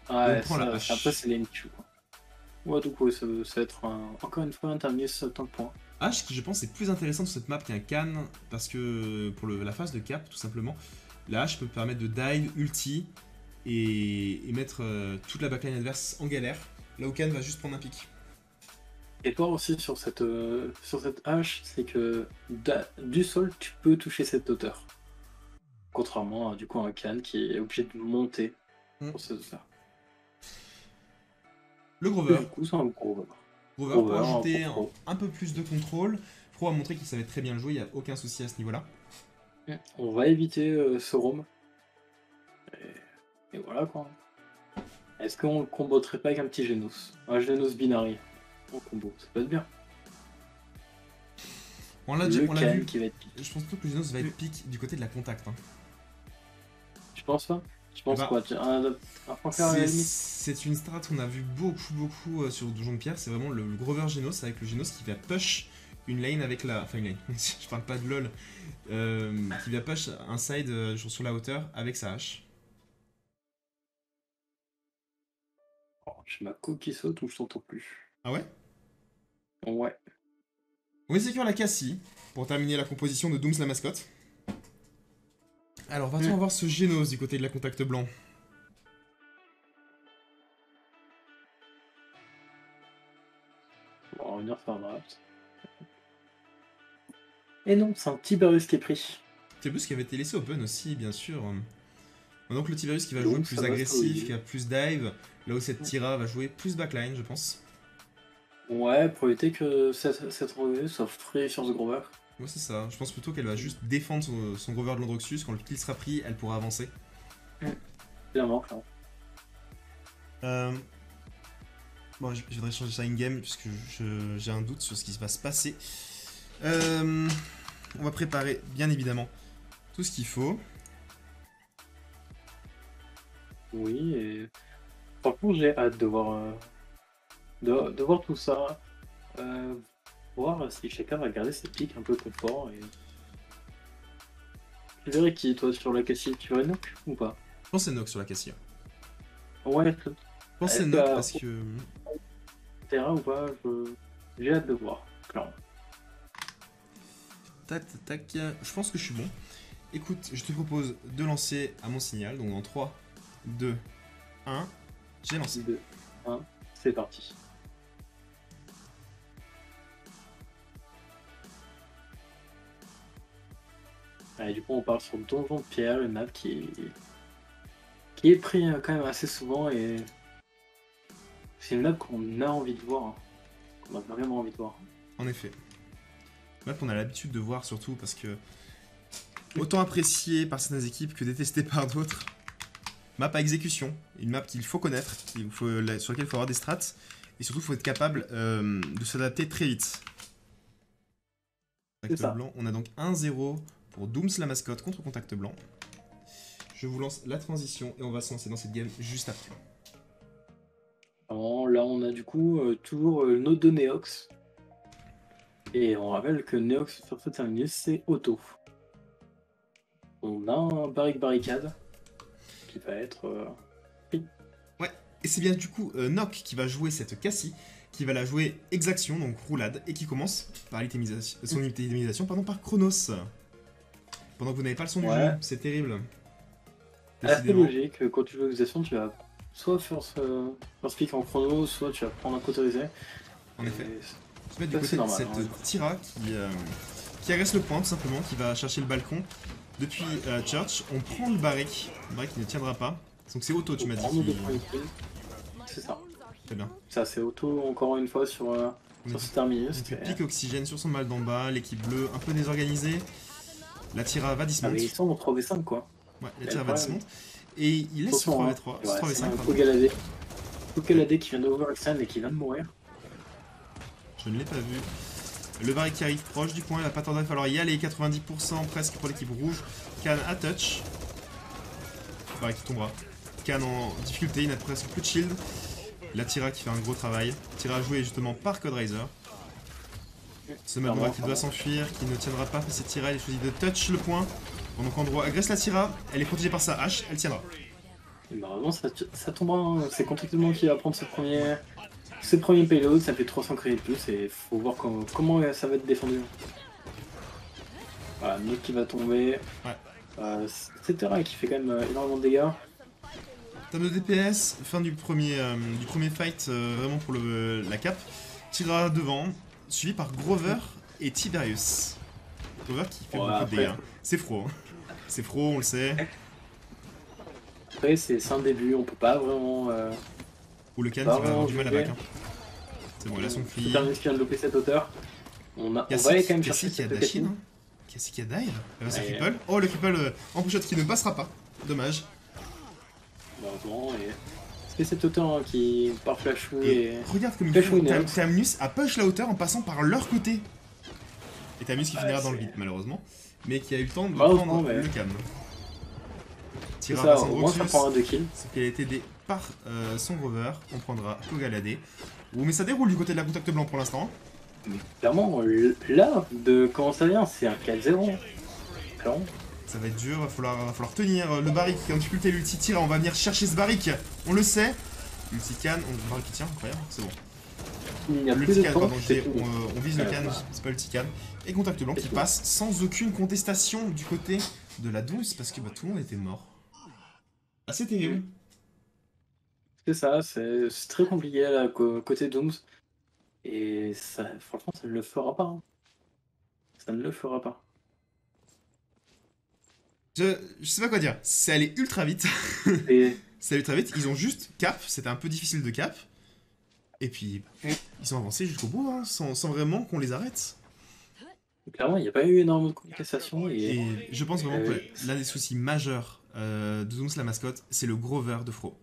Ouais, on prend la hache. après c'est lane Q. Ouais, du coup, ça va être encore une fois un Terminus tant de points. H qui je pense est plus intéressante sur cette map qu'un Can parce que pour la phase de cap tout simplement, la hache peut permettre de dive, ulti et mettre toute la backline adverse en galère. Là où Can va juste prendre un pic. Et toi aussi sur cette hache, c'est que du sol tu peux toucher cette hauteur. Contrairement à du coup un can qui est obligé de monter pour cette hauteur. Le Et Grover. du coup c'est un gros Grover pour Grover, ajouter un pro. un peu plus de contrôle. Pro a montré qu'il savait très bien le jouer, il n'y a aucun souci à ce niveau-là. On va éviter ce roam. Et voilà quoi. Est-ce qu'on comboterait pas avec un petit Genos? Un Genos binary en combo, ça peut être bien. On l'a Le can vu. qui va être pique. Je pense plutôt que le Genos va être pique du côté de la contact. Hein. Tu penses pas? Tu penses Bah, quoi? Un Franklin à la limite? C'est une strat qu'on a vu beaucoup sur Donjon de Pierre. C'est vraiment le Grover Genos avec le Genos qui va push une lane avec la. Enfin, une lane, je parle pas de LoL. Qui va push un side sur la hauteur avec sa hache. Oh, j'ai ma co qui saute ou je t'entends plus. Ah ouais? Ouais. On va sécure la Cassie pour terminer la composition de Dooms la mascotte. Alors, va-t-on avoir ce Genos du côté de la contact blanc? revenir faire un draft. Et non, c'est un petit Tiberius qui est pris. Tiberius qui avait été laissé open aussi, bien sûr. Donc le Tiberius qui va Donc, jouer ça plus va se agressif, corriger. qui a plus dive, là où cette Tira va jouer plus backline, je pense. Ouais, pour éviter que cette revue soit free sur ce Grover. Ouais, c'est ça. Je pense plutôt qu'elle va juste défendre son Grover de Landroxus. Quand le kill sera pris, elle pourra avancer. Clairement, clairement. Bon, je voudrais changer ça in-game, puisque j'ai un doute sur ce qui va se passer. On va préparer, bien évidemment, tout ce qu'il faut. Oui, et franchement, j'ai hâte de voir, de voir tout ça. Voir si chacun va garder ses pics un peu confort. Et... Tu verrais qui, toi, sur la Cassie? Tu verrais Nook ou pas? Je pense que c'est Nox sur la Cassia. Ouais, Je pense que c'est Nox parce que... Terra ou pas, j'ai hâte de voir, clairement. Tac, tac, tac. Je pense que je suis bon. Écoute, je te propose de lancer à mon signal. Donc en 3, 2, 1, j'ai lancé. 2, 1, c'est parti. Allez, du coup, on part sur Donjon de Pierre, une map qui est pris quand même assez souvent et c'est une map qu'on a envie de voir, hein. Qu'on a vraiment envie de voir. En effet. Map qu'on a l'habitude de voir surtout parce que autant appréciée par certaines équipes que détestée par d'autres. Map à exécution, une map qu'il faut connaître, sur laquelle il faut avoir des strats et surtout il faut être capable de s'adapter très vite. Contact blanc, on a donc 1-0 pour Dooms la mascotte contre Contact blanc. Je vous lance la transition et on va se lancer dans cette game juste après. Alors, là, on a du coup toujours nos deux Neox. Et on rappelle que Neox sur ce terminus, c'est auto. On a un barricade qui va être pris. Ouais, et c'est bien du coup Nock qui va jouer cette Cassie, qui va la jouer exaction, donc roulade, et qui commence par son itemisation par Chronos. Pendant que vous n'avez pas le son du jeu, c'est terrible. C'est logique, quand tu joues l'exaction, tu vas soit faire ce pick en chrono, soit tu vas prendre un cotorisé. En effet. Se mettre du côté de cette Tira qui agresse le point tout simplement, qui va chercher le balcon. Depuis Church, on prend le barric qui ne tiendra pas. Donc c'est auto, tu m'as dit. C'est ça. Très bien. Ça, c'est auto encore une fois sur ce terminus. Donc pique oxygène sur son mal d'en bas, l'équipe bleue un peu désorganisée. La Tira va dismount. Ah, mais ils sont en 3v5 quoi. Ouais, la Tira va dismount. Et il laisse sur 3v3. Ouais, 3v5. Kogaladé qui vient d'overextend et qui vient de mourir. Je ne l'ai pas vu. Le barric qui arrive proche du point, il va pas tarder à falloir y aller. 90% presque pour l'équipe rouge. Can à touch. Barric qui tombera. Can en difficulté, il n'a presque plus de shield. La Tira qui fait un gros travail. Tira jouée justement par Coderizer. Ce Madora qui doit s'enfuir, qui ne tiendra pas face à Tira, il choisit de touch le point. Pendant qu'Andro agresse la Tira, elle est protégée par sa hache, elle tiendra. Et normalement ça tombera, hein. C'est Contact qui va prendre ses premiers payloads, ça fait 300 crédits de plus et faut voir comment ça va être défendu. Voilà, Nick qui va tomber. Ouais. Etc. qui fait quand même énormément de dégâts. En termes de DPS, fin du premier fight vraiment pour la cap. Tira devant, suivi par Grover et Tiberius. Grover qui fait beaucoup de dégâts. C'est fro. C'est fro, on le sait. Après, c'est un début, on peut pas vraiment. Ou le can qui va avoir du mal à back. Hein. C'est bon, il a son free. C'est Tiberius qui vient de louper cette hauteur. On va aller quand même chercher Cassie qui a dash in. Cassie qui a dive. Elle va se cripple. Oh, le cripple en push-shot qui ne passera pas. Dommage. Malheureusement, et c'est cette hauteur qui part flash et regarde comme il faut. Terminus a push la hauteur en passant par leur côté. Et Terminus qui finira dans le vide malheureusement. Mais qui a eu le temps de prendre le cam. Tira ça, au moins ça prendra 2 kills. C'est qu'elle a été aidée par son Grover. On prendra Kogalade. Mais ça déroule du côté de la Contact blanc pour l'instant. Mais clairement, là, de comment ça vient, c'est un 4-0. Clairement. Ça va être dur, va falloir tenir le barric qui est en difficulté, l'ulti Tira, on va venir chercher ce barric, on le sait. L'ulti can, le barric qui tient, incroyable, c'est bon. L'ulti can, pardon, on vise le can, c'est pas l'ulti can. Et Contact blanc qui passe sans aucune contestation du côté de la douce parce que tout le monde était mort. Assez terrible. C'est ça, c'est très compliqué là, côté Dooms. Et ça, franchement, ça ne le fera pas, hein. Ça ne le fera pas. Je sais pas quoi dire. C'est allé ultra vite. Et C'est allé ultra vite. Ils ont juste cap. C'était un peu difficile de cap. Et puis, ils ont avancé jusqu'au bout, hein, sans vraiment qu'on les arrête. clairement, il n'y a pas eu énormément de communication. Et je pense vraiment que euh, l'un des soucis majeurs de Zooms la mascotte, c'est le Grover de Fro.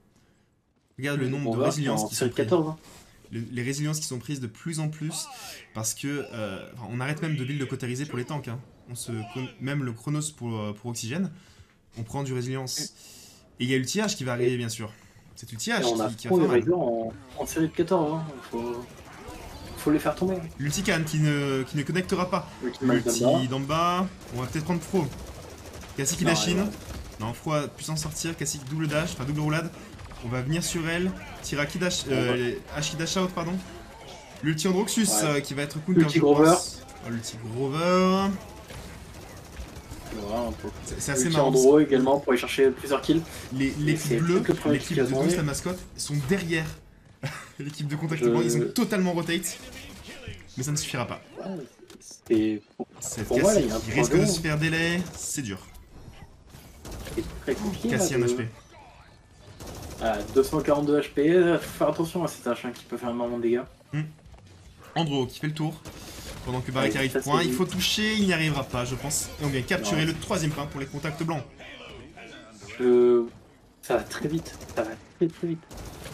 Regarde le nombre on de va, qui est résiliences en qui sont série prises. 14. Hein. Les résiliences qui sont prises de plus en plus parce que on arrête même de build cautérisé pour les tanks. Hein. Même le Chronos pour Oxygène, on prend du résilience. Et il y a l'ulti-H qui va arriver, bien sûr. Cet Et ulti-H on a qui va trop faire les mal. Raiders en série de 14. Hein. Faut les faire tomber. L'ulti-Can qui ne connectera pas. L'ulti d'en bas. On va peut-être prendre Fro. Cassie qui Non, dashine. ouais. Non, Fro a pu s'en sortir. Cassie double dash, enfin double roulade. On va venir sur elle. Tira qui dash. H qui dash out, pardon. L'ulti Androxus qui va être counter, L'ulti je Grover. pense. Oh, l'ulti Grover. Voilà, un peu. C'est assez L'ulti marrant. Andro également pour aller chercher plusieurs kills. L'équipe c'est bleue, peut-être le premier l'équipe kill de qu'ils ont Ghost eu. la mascotte, sont derrière l'équipe de contact Je- blanc. Ils sont totalement rotate. Mais ça ne suffira pas. Ouais, c'est Cette pour moi, là, Cassie il y a un qui risque de problème. se faire délai, c'est dur. Très compliqué. Cassie là, en de- HP. À 242 HP, faut faire attention à cet H qui peut faire énormément de dégâts. Andro qui fait le tour. Pendant que Barik Ouais, arrive ça, point, c'est il dit. faut toucher, il n'y arrivera pas, je pense. Et on vient capturer Non. le troisième point pour les contacts blancs. Ça va très vite. Ça va très vite.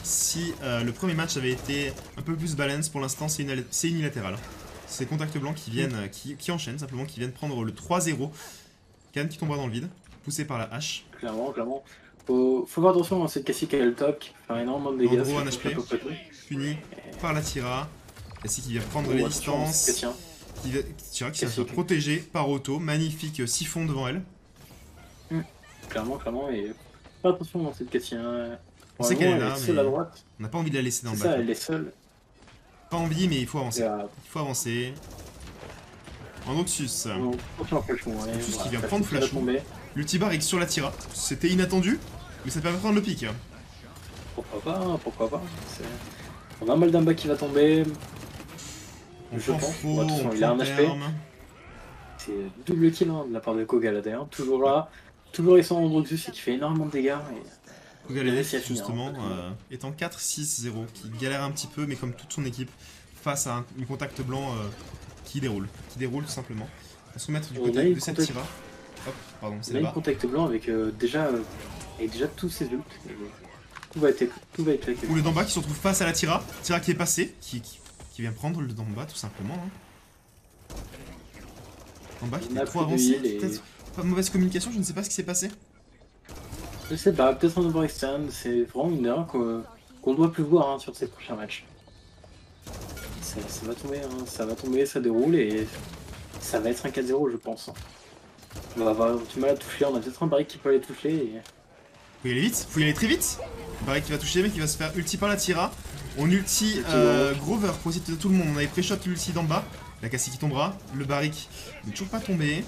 Si le premier match avait été un peu plus balance, pour l'instant c'est unilatéral. C'est contacts blancs qui viennent, qui enchaînent simplement, qui viennent prendre le 3-0. Can qui tombera dans le vide, poussé par la hache. Clairement. Faut faire attention à cette Cassie qui a le top, qui peut faire énormément de dégâts. Andro, un ça HP. peut pas tout. Puni par la Tira. Cassie qui vient prendre Oh, les attention, distances. Cassie, hein. Tira qui va se Cassie. protéger par auto. Magnifique siphon devant elle. Clairement. Et faire attention à cette Cassie. Hein. On sait qu'elle est Vraiment, là, elle seule mais à droite. on n'a pas envie de la laisser dans le C'est ça, bac. elle est seule. Pas envie, mais il faut avancer. Et, Il faut avancer. Androxus. Attention à Flashmon. Ouais, Juste voilà, qui vient Flashmon prendre qui va Flashmon. tomber. L'ulti barrique sur la Tira. C'était inattendu, mais ça permet de prendre le pic. Pourquoi pas. On a un Maldamba qui va tomber. On Je prend pense. faux, Bon, de toute façon, on il a prend un HP. terme. C'est double kill hein, de la part de Kogalade. Hein. Toujours là. Toujours ils sont en Androxus et qui fait énormément de dégâts. Et... Kogalade, réussi à finir, justement, hein. est en 4-6-0, qui galère un petit peu, mais comme toute son équipe, face à une contact blanc qui déroule. Qui déroule tout simplement. On va se remettre du On a côté une de cette contact- Tira. Hop, pardon, c'est On a une là-bas. contact blanc avec déjà tous ses ults. Tout va être claqué. Ou le Damba qui se retrouve face à la Tira. Tira qui est passé, qui vient prendre le Damba tout simplement. Hein. Damba qui On a était trop plus de avancé. heal et- Peut-être pas de mauvaise communication, je ne sais pas ce qui s'est passé. Je sais pas, peut-être un overextend. C'est vraiment une erreur qu'on doit plus voir hein, sur ces prochains matchs. Ça va tomber, hein. Ça va tomber, ça déroule et ça va être un 4-0 je pense. On va avoir du mal à toucher, on a peut-être un barrique qui peut aller toucher et... Faut y aller vite, faut y aller très vite. Barrick qui va toucher, mais qui va se faire ulti par la Tira. On ulti Grover pour essayer de tuer tout le monde. On avait pré-shot l'ulti d'en bas. La Cassie qui tombera. Le Barrick n'est toujours pas tombé.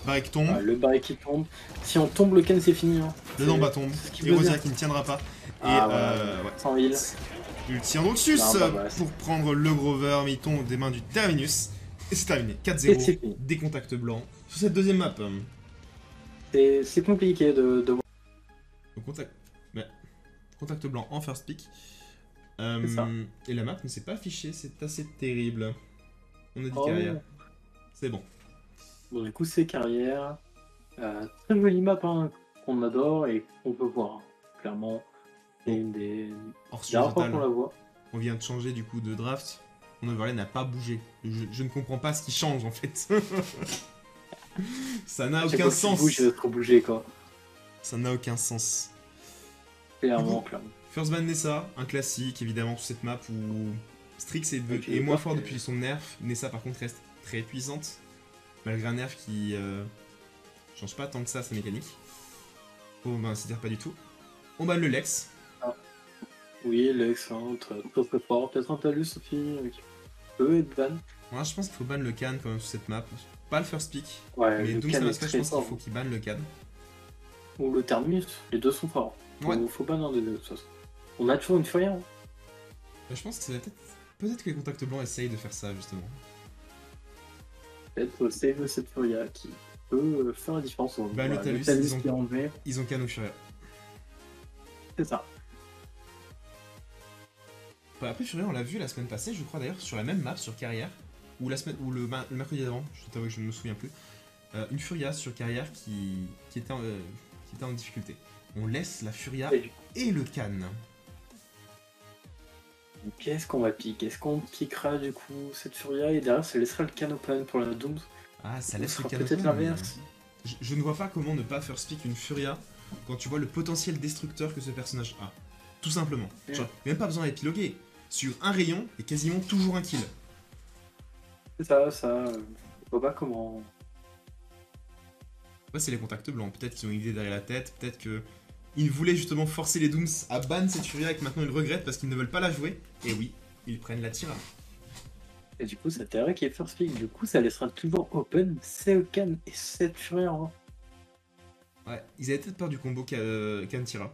Barrick tombe. le barrique qui tombe. Si on tombe le Ken c'est fini. Hein. Le d'en-bas tombe. c'est ce qu'il Et veut Rosia dire. qui ne tiendra pas. Et ouais. Sans heal. Ulti Androxus Non, bah, pour prendre le Grover, mais il tombe des mains du Terminus. Et c'est terminé. Et c'est 4-0. fini. Des contacts blancs. Sur cette deuxième map. C'est compliqué de voir. Donc, contact blanc en first pick. C'est ça. Et la map ne s'est pas affichée, c'est assez terrible. On a dit Oh. carrière. C'est bon. Bon, du coup, c'est carrière. Très jolie map hein, qu'on adore et qu'on peut voir. Clairement, c'est une des Hors des sujet rares fois total. qu'on la voit. On vient de changer du coup de draft. Mon overlay n'a pas bougé. Je ne comprends pas ce qui change en fait. Ça n'a Chaque aucun fois qu'il sens. bouge, il va trop bouger quoi. Ça n'a aucun sens. Clairement. First ban Nessa, un classique évidemment sur cette map où Strix Ok, est moins parfait. fort depuis son nerf. Nessa par contre reste très puissante. Malgré un nerf qui change pas tant que ça sa mécanique. Bon ben c'est dire pas du tout. On ban le Lex. Oui, Lex, hein, très fort. Peut-être un Talus aussi qui peut être ban. Moi je pense qu'il faut ban le Can quand même sur cette map. Pas le first pick. Ouais, Mais le Doom Can est Samasca, je très pense qu'il fort. faut qu'il ban le Can. Ou le Terminus, les deux sont forts. Ouais. Faut ban un des deux de toute façon. On a toujours une Fire. Je pense que c'est peut-être Peut-être que les contacts blancs essayent de faire ça justement. Peut-être save cette Furia qui peut faire la différence. Bah le Talus, qui est enlevé, ils ont Cano Furia. c'est ça. Bah, après Furia on l'a vu la semaine passée, je crois d'ailleurs, sur la même map, sur Carrière, ou la semaine, ou le mercredi d'avant, je t'avoue que je ne me souviens plus. Une Furia sur Carrière qui était en difficulté. On laisse la Furia et le Can. Qu'est-ce qu'on va piquer? Est-ce qu'on piquera du coup cette Furia et derrière ça laissera le can open pour la Doom? Ah, ça laisse le sera Can peut-être open, l'inverse. je ne vois pas comment ne pas first pick une Furia quand tu vois le potentiel destructeur que ce personnage a. Tout simplement. Genre, même pas besoin d'épiloguer. Sur un rayon, et quasiment toujours un kill. C'est ça. Je vois pas comment. Ouais, c'est les contacts blancs. Peut-être qu'ils ont une idée derrière la tête, peut-être que ils voulaient justement forcer les Dooms à ban cette Furia et que maintenant ils regrettent parce qu'ils ne veulent pas la jouer. Et oui, ils prennent la Tira. Et du coup, ça Terra qui est first pick. Du coup, ça laissera toujours open Seokan et cette Furia. Hein. Ouais, ils avaient peut-être peur du combo Can-Tira.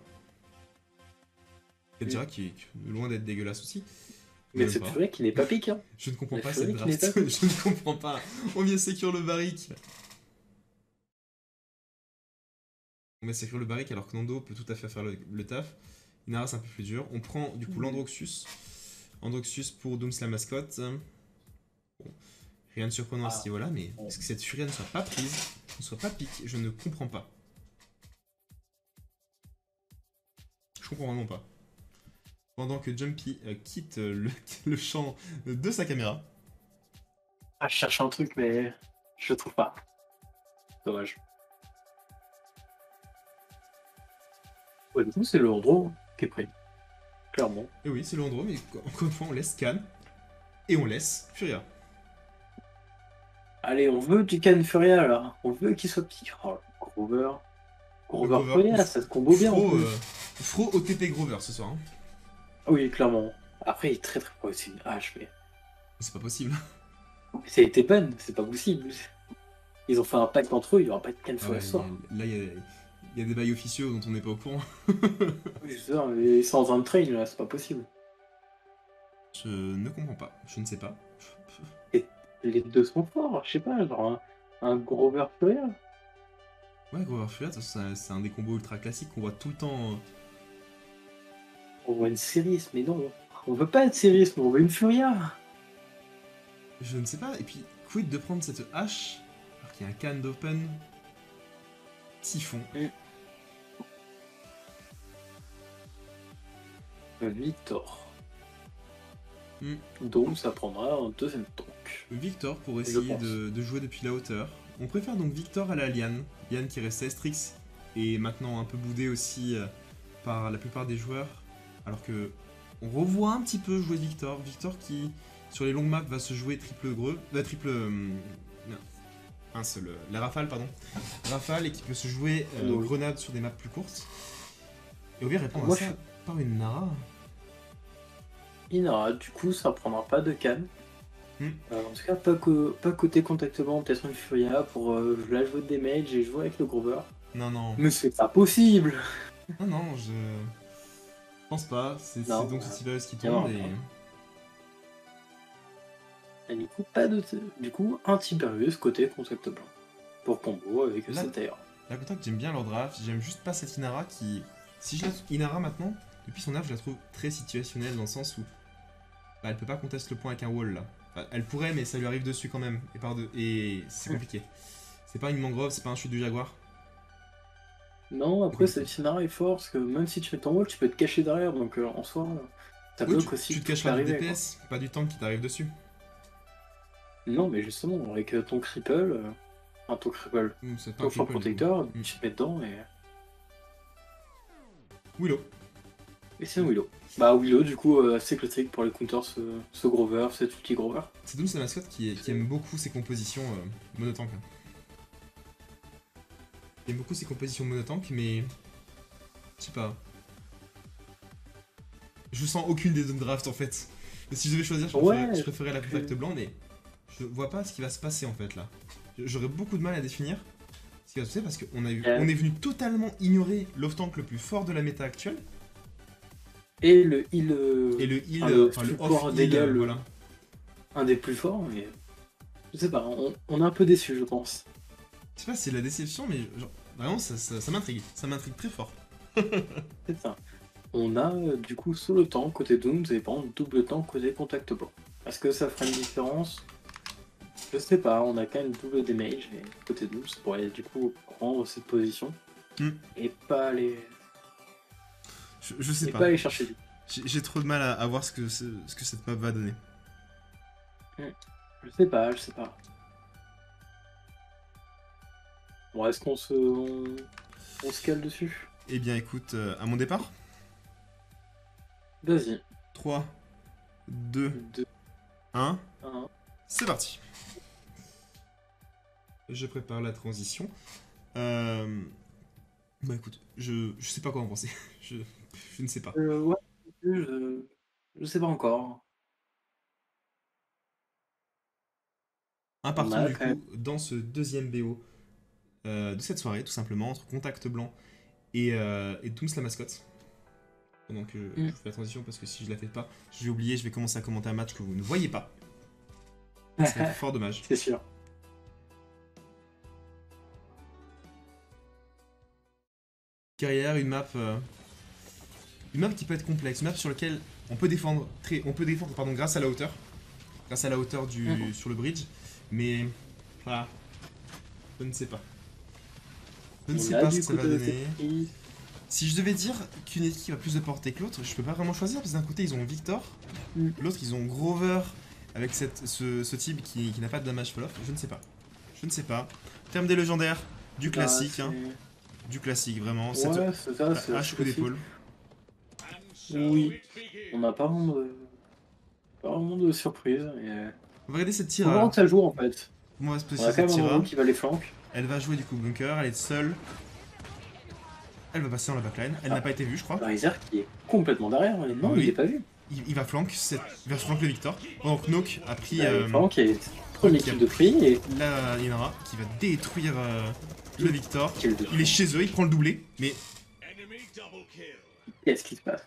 Can-Tira qui est loin d'être dégueulasse aussi. Mais cette Furia qui n'est pas pique. Hein. Je ne comprends La pas Furia cette qui n'est draft. pas Je ne comprends pas. On vient sécure le barrique. On va sécure le barrique alors que Nando peut tout à fait faire le taf. Inara c'est un peu plus dur. On prend du coup l'Androxus. Androxus pour Dooms la mascotte. Bon, rien de surprenant à ce niveau-là, mais est-ce que cette Furia ne soit pas prise, ne soit pas pique? Je ne comprends pas. Je comprends vraiment pas. Pendant que Jumpy quitte le champ de sa caméra. Ah, je cherche un truc, mais je le trouve pas. Dommage. Ouais, du coup, c'est le Andro qui est pris. Clairement. Et oui, c'est le Andro, mais encore une fois, on laisse Can et on laisse Furia. Allez, on veut du Can Furia là. On veut qu'il soit pique. Oh, Grover. Grover Furia, ça se combo bien en plus. Fro OTP Grover ce soir. Hein. Oui, clairement. Après, il est très possible. Ah, je fais. C'est pas possible. Ça a été ban, c'est pas possible. Ils ont fait un pacte entre eux, il y aura pas de Can Furia ce soir. Là, il y a des bails officieux dont on n'est pas au courant. Oui, c'est ça, mais sans un train là, c'est pas possible. Je ne comprends pas, je ne sais pas. Et les deux sont forts, je sais pas, genre un Grover Furia. Ouais, Grover Furia, c'est un des combos ultra classiques qu'on voit tout le temps. On voit une Cerise, mais non, on veut pas une Cerise, mais on veut une Furia. Je ne sais pas, et puis, quid de prendre cette hache alors qu'il y a un can d'open Typhon. Victor. Donc ça prendra un deuxième tank. Victor pour essayer de jouer depuis la hauteur. On préfère donc Victor à la Liane. Liane qui restait Strix et maintenant un peu boudé aussi par la plupart des joueurs. Alors que on revoit un petit peu jouer Victor. Victor qui sur les longues maps va se jouer la rafale pardon. Rafale et qui peut se jouer grenade sur des maps plus courtes. Et on vient répondre à ça par une Nara. Inara, du coup ça prendra pas de canne. En tout cas pas côté contactement, peut-être une Furia pour la jouer de damage et jouer avec le Grover. Non. Mais c'est pas possible. Non, je pense pas. C'est donc ce Tiberius qui tombe et du coup pas de du coup un Tiberius côté contact blanc. Pour combo avec cette AR. La contact j'aime bien leur draft, j'aime juste pas cette Inara qui. Si je la Inara maintenant, depuis son nerf je la trouve très situationnelle dans le sens où elle peut pas contester le point avec un wall là. Enfin, elle pourrait mais ça lui arrive dessus quand même et c'est compliqué. C'est pas une mangrove, c'est pas un chute du jaguar. Non, après cette Inara est fort parce que même si tu fais ton wall tu peux te cacher derrière donc en soi ça bloque aussi. Tu te caches là du DPS, pas du tank qui t'arrive dessus. Non mais justement avec ton cripple, ton cripple, ton fort protecteur, tu te mets dedans et... Willow. Et c'est un Willow. Bah Willow du coup assez classique pour les counters ce Grover, cet ulti Grover. C'est Dooms la mascotte qui aime beaucoup ses compositions monotank. Il aime beaucoup ses compositions monotank mais... Je sais pas. Je sens aucune des deux drafts en fait. Si je devais choisir, je préférais la contact blanc mais... Je vois pas ce qui va se passer en fait là. J'aurais beaucoup de mal à définir ce qui va se passer parce qu'on est venu totalement ignorer l'off-tank le plus fort de la méta actuelle. et le heal. Et le heal, enfin, le support off dégâts, heal, voilà. un des plus forts, mais je sais pas, on est un peu déçu, je pense. Je sais pas si c'est la déception, mais genre, vraiment ça m'intrigue. Ça m'intrigue très fort. C'est ça. On a du coup sous le temps côté Dooms et par contre double temps côté contact blanc. Est-ce que ça ferait une différence? Je sais pas, on a quand même double damage et côté Dooms pour aller du coup prendre cette position et pas aller, Je sais et pas. pas aller chercher du. J'ai trop de mal à voir ce que cette map va donner. Je sais pas, je sais pas. Bon, est-ce qu'on on se cale dessus? Eh bien écoute, à mon départ, Vas-y. 3, 2, 2, 1, 1. c'est parti. Je prépare la transition. Bah écoute, je sais pas quoi en penser. Je ne sais pas. Ouais, je sais pas encore. On Partons a du quand même. coup dans ce deuxième BO de cette soirée, tout simplement, entre Contact Blanc et Dooms la mascotte. Pendant que je fais la transition, parce que si je la fais pas, je vais oublier, je vais commencer à commenter un match que vous ne voyez pas. C'est fort dommage. C'est sûr. Derrière, une map qui peut être complexe, une map sur laquelle on peut défendre pardon, grâce à la hauteur. Grâce à la hauteur sur le bridge. Mais voilà, je ne sais pas. Je ne sais pas ce que ça va donner. Si je devais dire qu'une équipe a plus de portée que l'autre, je peux pas vraiment choisir, parce que d'un côté ils ont Victor, l'autre ils ont Grover avec ce type qui n'a pas de damage fall off. Je ne sais pas. Je ne sais pas. Terme des légendaires, du classique, hein. Du classique vraiment. Ouais, c'est ça, c'est H coup d'épaule. Oui, on n'a pas vraiment de surprise. Et... On va regarder cette on va voir Tira. que ça joue en fait. On va se On positionner a quand cette même un Tira. Momo qui va les flancs. Elle va jouer du coup bunker, elle est seule. Elle va passer dans la backline. Elle n'a pas été vue, je crois. Riser qui est complètement derrière. Non, Oui. il est pas vu. Il va flank, il va flank le Victor. Donc Nook a pris. Flank est première équipe de prix et la Inara qui va détruire le Victor. il Il est chez eux, il prend le doublé. Mais qu'est-ce qui se passe?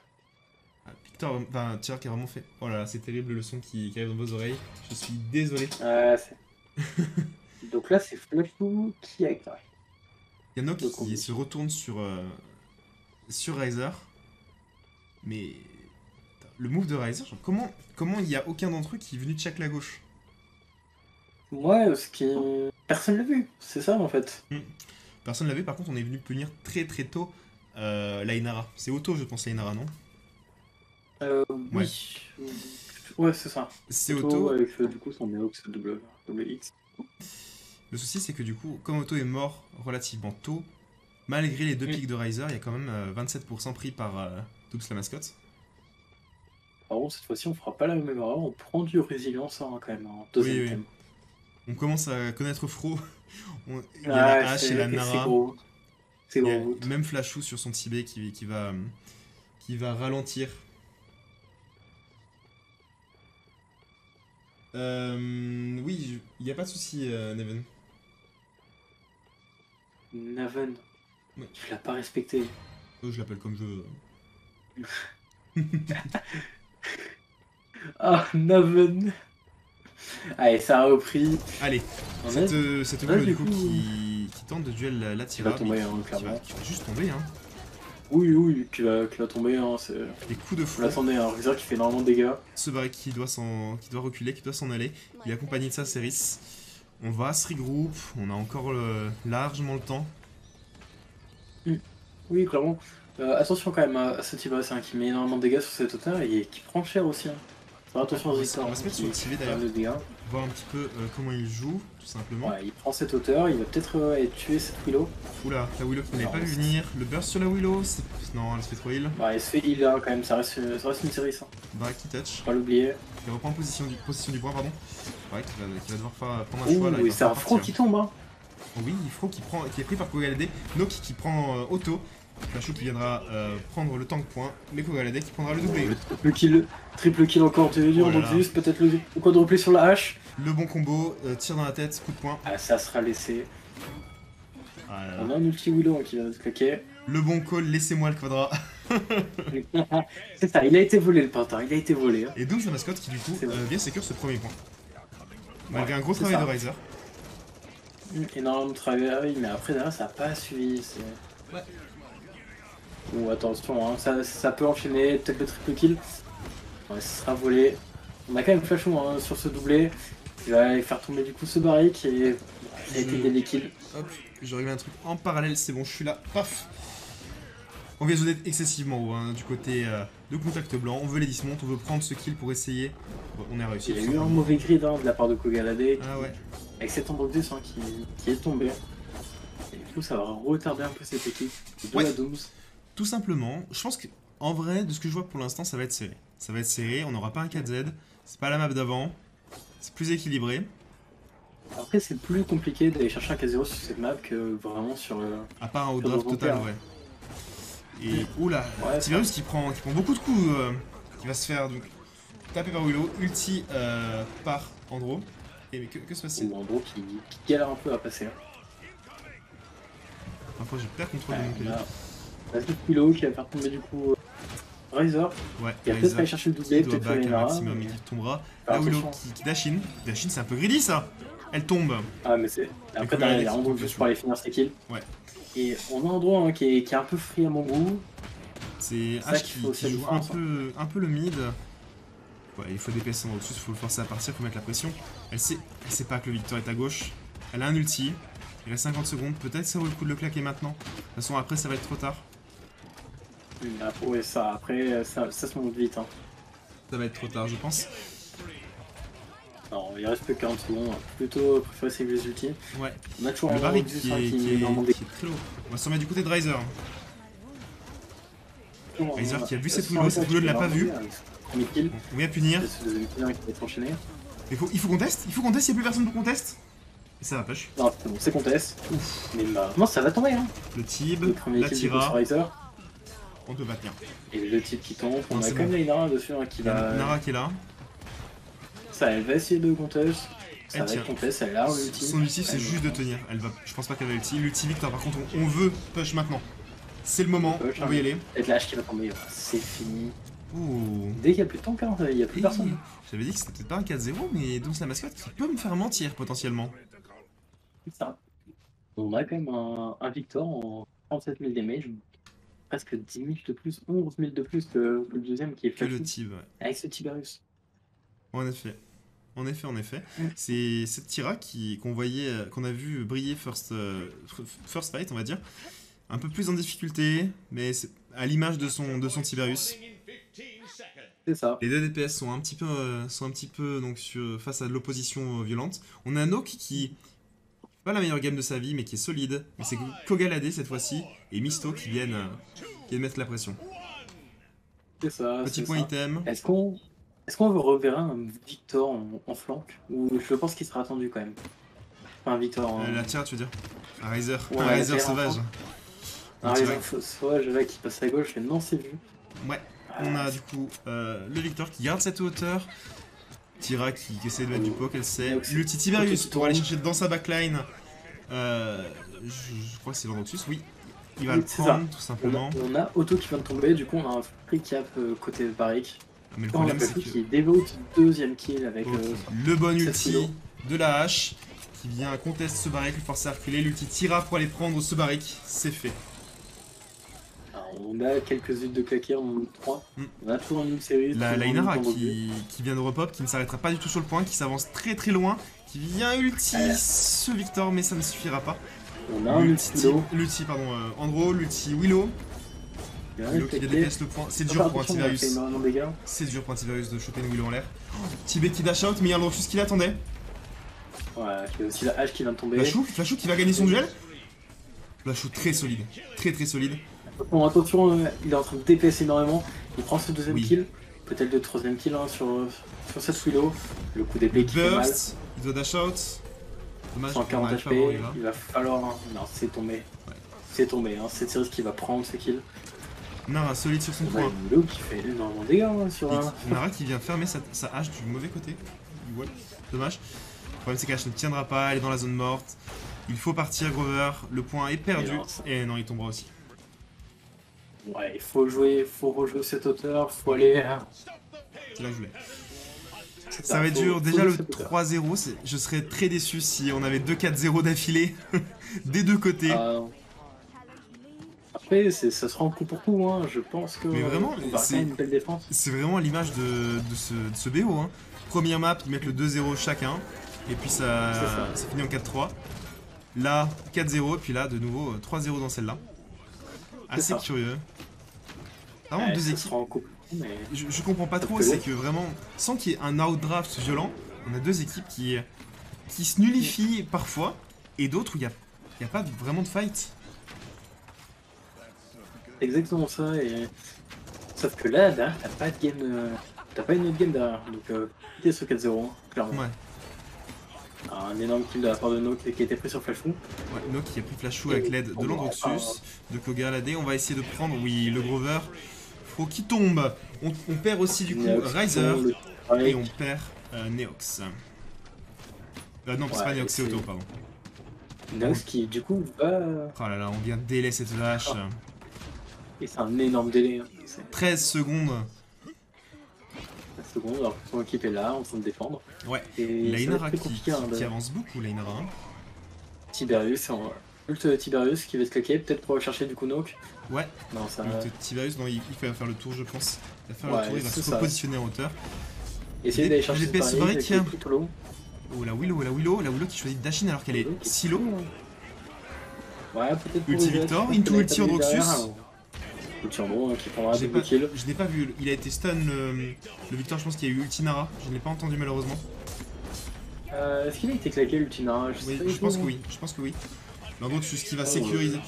Victor, enfin, Tira qui a vraiment fait. Oh là là, c'est terrible le son qui arrive dans vos oreilles. Je suis désolé. Donc là, c'est Flashboo qui a éclairé. Il y a Nook qui se retourne sur Riser. Mais le move de Riser, genre, comment il y a aucun d'entre eux qui est venu check la gauche? Ouais, personne l'a vu, c'est ça en fait. Personne l'a vu, par contre on est venu punir très tôt la Inara. C'est Auto je pense la Inara, non? Oui. Ouais, c'est ça. C'est Auto. Avec du coup son Neox double X. Le souci c'est que du coup, comme Auto est mort relativement tôt, malgré les deux pics de Riser, il y a quand même 27% pris par Dooms la mascotte. Par contre, cette fois-ci, on fera pas la même erreur, on prend du résilience quand même en deuxième thème. On commence à connaître Fro. Il y a la H et la Nara. C'est gros. Même Flashou sur son Tibet qui va ralentir. Oui, il n'y a pas de souci, Neven. Naven. Ouais. Tu l'as pas respecté. Je l'appelle comme je veux. Ah, Naven. Allez, ça a repris. Allez, cette boucle du coup qui tente de duel la Tira. Qui va tomber, clairement. Qui va juste tomber, hein. Oui, qui va tomber, hein. Les coups de fou. On l'attendait, un Riser qui fait énormément de dégâts. Ce barré qui doit reculer, qui doit s'en aller. Il est accompagné de sa Ceris. On va se regroupe, on a encore largement le temps. Oui, clairement. Attention quand même à ce Tibas qui met énormément de dégâts sur cette hauteur et qui prend cher aussi. Hein. Faire attention aux Victor. On va se mettre sur le TV d'ailleurs. Voir un petit peu comment il joue, tout simplement. Ouais, il prend cette hauteur, il va peut-être tuer cette Willow. Oula, la Willow qui n'avait pas vu venir. Le burst sur la Willow, non, elle se fait trop heal. Bah, elle se fait heal là quand même, ça reste une série ça. Bah, qui touch. Pas l'oublier. Il reprend position du point, pardon. Ouais, qui va devoir prendre un choix là. Oui, c'est un Fro qui tombe, hein. Oui, Fro qui est pris par Kogalade. Nook qui prend Auto. Flashou qui viendra prendre le tank point, mais Kogalade qui prendra le doublé. Triple kill encore de Noctis, peut-être le quadruplé sur la hache. Le bon combo, tir dans la tête, coup de poing. Ah, ça sera laissé. On a un multi Willow qui va se claquer. Le bon call, laissez-moi le quadra. C'est ça, il a été volé le printemps, il a été volé. Hein. Et Doom, sa mascotte, qui du coup C'est vrai. vient sécure ce premier point. Malgré un gros c'est travail ça. de Riser. Énormément de travail, mais après derrière ça a pas suivi. Ouais. Ou attention, hein, ça peut enchaîner, peut-être le triple kill. Ouais, ce sera volé. On a quand même Flashon hein, sur ce doublé. Il va faire tomber du coup ce barrique et ça a été des kills. Hop, je règle un truc en parallèle, c'est bon, je suis là. Paf. On vient zoner excessivement haut, hein, du côté de contact blanc. On veut les dismontes, on veut prendre ce kill pour essayer. Bon, on a réussi. Il y a eu un mauvais grid hein, de la part de Kogalade. Ah ouais. Avec cet Ambrosius hein, qui est tombé. Et du coup, ça va retarder un peu cette équipe. De la Dooms. Tout simplement, je pense que en vrai, de ce que je vois pour l'instant, ça va être serré. Ça va être serré, on n'aura pas un 4Z. C'est pas la map d'avant. C'est plus équilibré. Après, c'est plus compliqué d'aller chercher un K0 sur cette map que vraiment sur. À part un haut sur draft le total, Vampire. ouais. Et oula, Ouais, Tiberius qui prend beaucoup de coups, qui va se faire donc taper par Willow, ulti par Andro. Et mais que se passe-t-il? Ou en gros qui galère un peu à passer. Parfois j'ai perdu contrôle de mon clavier. On a Willow qui va faire tomber du coup Riser. Ouais, Il va peut-être aller chercher le doublé, il doit peut-être back faire un une maximum, il tombera. Alors, Là Willow attention. qui dash in. Dash in c'est un peu greedy ça. Elle tombe. Ah mais c'est. Après derrière il y a Andro juste pour aller finir ses kills. Ouais. Et on a Andro hein, qui est un peu free à mon goût. C'est ça H qu'il faut qui aussi joue faire, un peu le mid. Ouais, il faut DPS en au-dessus, il faut le forcer à partir, il faut mettre la pression. Elle sait pas que le Victor est à gauche. Elle a un ulti. Il reste 50 secondes. Peut-être que ça vaut le coup de le claquer maintenant. De toute façon, après, ça va être trop tard. Ouais, ça, après, ça se monte vite. Hein. Ça va être trop tard, je pense. Non, il reste que 40 secondes. Plutôt préférer ses les ultis. Ouais. On a toujours Le un barrique Ambrosius, qui hein, est très lourd. On va se remettre du côté de Riser. Riser qui a vu cette Willow ne l'a pas vu. On vient punir. Il faut qu'on teste, il y a plus personne pour qu'on teste. Et ça va push. Non, c'est bon, c'est contest. Ouf. Mais non, ça va tomber. Hein. Le Tib, Le premier la kill Tira. sur Riser. On peut pas tenir. Et le Tib qui tombe. On Non, a c'est quand même bon. la Inara dessus hein, qui va. Nara qui est là. Ça, elle va essayer de contest. Ça Elle va tient. être contest, elle a l'ulti. Son ulti c'est juste de tenir. Elle va. Je pense pas qu'elle va ulti. L'ulti Victor par contre on veut push maintenant. C'est le moment, Push, on va y aller. Peut-être la hache qui va tomber. C'est fini. Ouh. Dès qu'il n'y a plus de temps, il n'y a plus personne. J'avais dit que c'était peut-être pas un 4-0, mais donc c'est la mascotte qui peut me faire mentir potentiellement. C'est ça. On a quand même un Victor en 37 000 damage. Presque 10 000 de plus, 11 000 de plus que le deuxième qui est Que le Flashou. Tib, ouais. Avec ce Tiberius. En effet. En effet. C'est cette Tira qu'on voyait, qu'on a vu briller first fight, on va dire. Un peu plus en difficulté, mais à l'image de son Tiberius. C'est ça. Les deux DPS sont un petit peu donc face à de l'opposition violente. On a Nook qui pas la meilleure game de sa vie, mais qui est solide. Mais c'est Kogalade cette fois-ci et Misto qui viennent mettre la pression. C'est ça. Petit c'est point ça. item. Est-ce qu'on reverra un Victor en flank? Ou je pense qu'il sera attendu quand même. Enfin, un Victor en. La Tira, tu veux dire? Un Riser. Ouais, Un Riser la sauvage. Tira un Riser sauvage là qui passe à gauche, mais non, c'est vu. Ouais. On a du coup le Victor qui garde cette hauteur. Tira qui essaie de mettre du poke, elle sait. L'ulti Tiberius pour aller chercher dans sa backline. Je crois que c'est Vendroxus, oui. Il va le prendre tout simplement. On a Otto qui vient de tomber, du coup on a un free cap côté Barrick. Mais le On a problème c'est Flashou que qui dévote deuxième kill avec le bon 7 ulti kilos. de la hache qui vient contester ce barrique, le forcer à reculer. L'ulti Tira pour aller prendre ce barrique, c'est fait. Alors, on a quelques ults de claquer, on en a 3. On a toujours une série. La Inara qui vient de repop, qui ne s'arrêtera pas du tout sur le point, qui s'avance très très loin, qui vient ulti ce Victor, mais ça ne suffira pas. On a un l'ulti, pardon, Andro, l'ulti Willow. Willow qui DPS le point. C'est dur pour un Tiberius. C'est dur pour un Tiberius de choper une Willow en l'air. Tibé qui dash out, mais il y a Androxus qui l'attendait. Ouais, il y a aussi la hache qui vient de tomber. Flashou qui va gagner son duel. Flashou très solide, très solide. Bon, attention, il est en train de DPS énormément. Il prend ce deuxième kill. Peut-être le troisième kill hein, sur cette Willow. Le coup d'épée qui fait mal. Il doit dash out. Dommage, 140 HP, il va falloir... Hein. Non, c'est tombé. Ouais. C'est tombé, hein. C'est Cyrus qui va prendre ce kill. Nara solide sur son point. Willow qui fait énormément de dégâts hein, sur un... Nara qui vient fermer sa hache du mauvais côté. Ouais, dommage. Le problème c'est que la hache ne tiendra pas, elle est dans la zone morte. Il faut partir Grover, le point est perdu. Et non, il tombera aussi. Ouais, il faut jouer, faut rejouer cette hauteur, faut aller. C'est là que je voulais. C'est Ça va être faut- dur. faut Déjà jouer le cette hauteur. 3-0, je serais très déçu si on avait 2-4-0 d'affilée des deux côtés. Euh, Après, ça sera en coup pour coup, hein. Je pense que Mais vraiment, on va faire une belle défense. c'est vraiment l'image de ce BO. Hein. Première map, ils mettent le 2-0 chacun. Et puis C'est ça ça. finit en 4-3. Là, 4-0. Puis là, de nouveau, 3-0 dans celle-là. Assez ça. curieux. Vraiment Ouais, deux ça équipes. sera en coup pour coup, mais. Je comprends pas trop, que c'est l'autre- que vraiment, sans qu'il y ait un outdraft violent, on a deux équipes qui se nullifient parfois. Et d'autres où il n'y a pas vraiment de fight. Exactement ça, et. Sauf que là, derrière, t'as pas de game. T'as pas une autre game derrière. Donc, t'es sur 4-0, hein, clairement. Ouais. Un énorme kill de la part de Nook qui a été pris sur Flashfou. Ouais, Nook qui a pris Flashou avec l'aide de Landroxus, de Kogalade. On va essayer de prendre, oui, le Grover. Faut qu'il tombe. On perd aussi du coup Neox, Riser le- et on perd Neox. Non, c'est Ouais, pas Neox, c'est c'est- Otto, pardon. Neox qui, du coup, va. Oh là là, on vient de délai cette vache. Ah. Et c'est un énorme délai. Hein. C'est 13 secondes. 13 secondes, alors que son équipe est là, en train de défendre. Ouais. Et La ça va Inara être très compliqué, hein, qui avance beaucoup, la Inara. Hein. Tiberius, ult Tiberius qui va se claquer, peut-être pour chercher du coup Nook. Ouais. Non, ça. Tiberius, non, il va faire le tour, je pense. Il va faire Ouais, le tour, il va c'est se ça. repositionner en hauteur. Essayez d'aller Les chercher PS ce Brick. qui est tout au long. Oh la Willow, la Willow qui choisit Dashin alors qu'elle est Qui est silo. tout au long. Ouais, peut-être pour Ulti les Victor, autres, into peut-être ulti taper Androxus. derrière, hein. Ulti Andro, qui prendra Je double kill. n'ai pas vu, il a été stun le Victor, je pense qu'il y a eu Ulti Nara, je ne l'ai pas entendu malheureusement. Est-ce qu'il a été claqué l'Ultinara? Oui, sais pas je pense du que tout. oui, L'Androxus qui va Oh, sécuriser.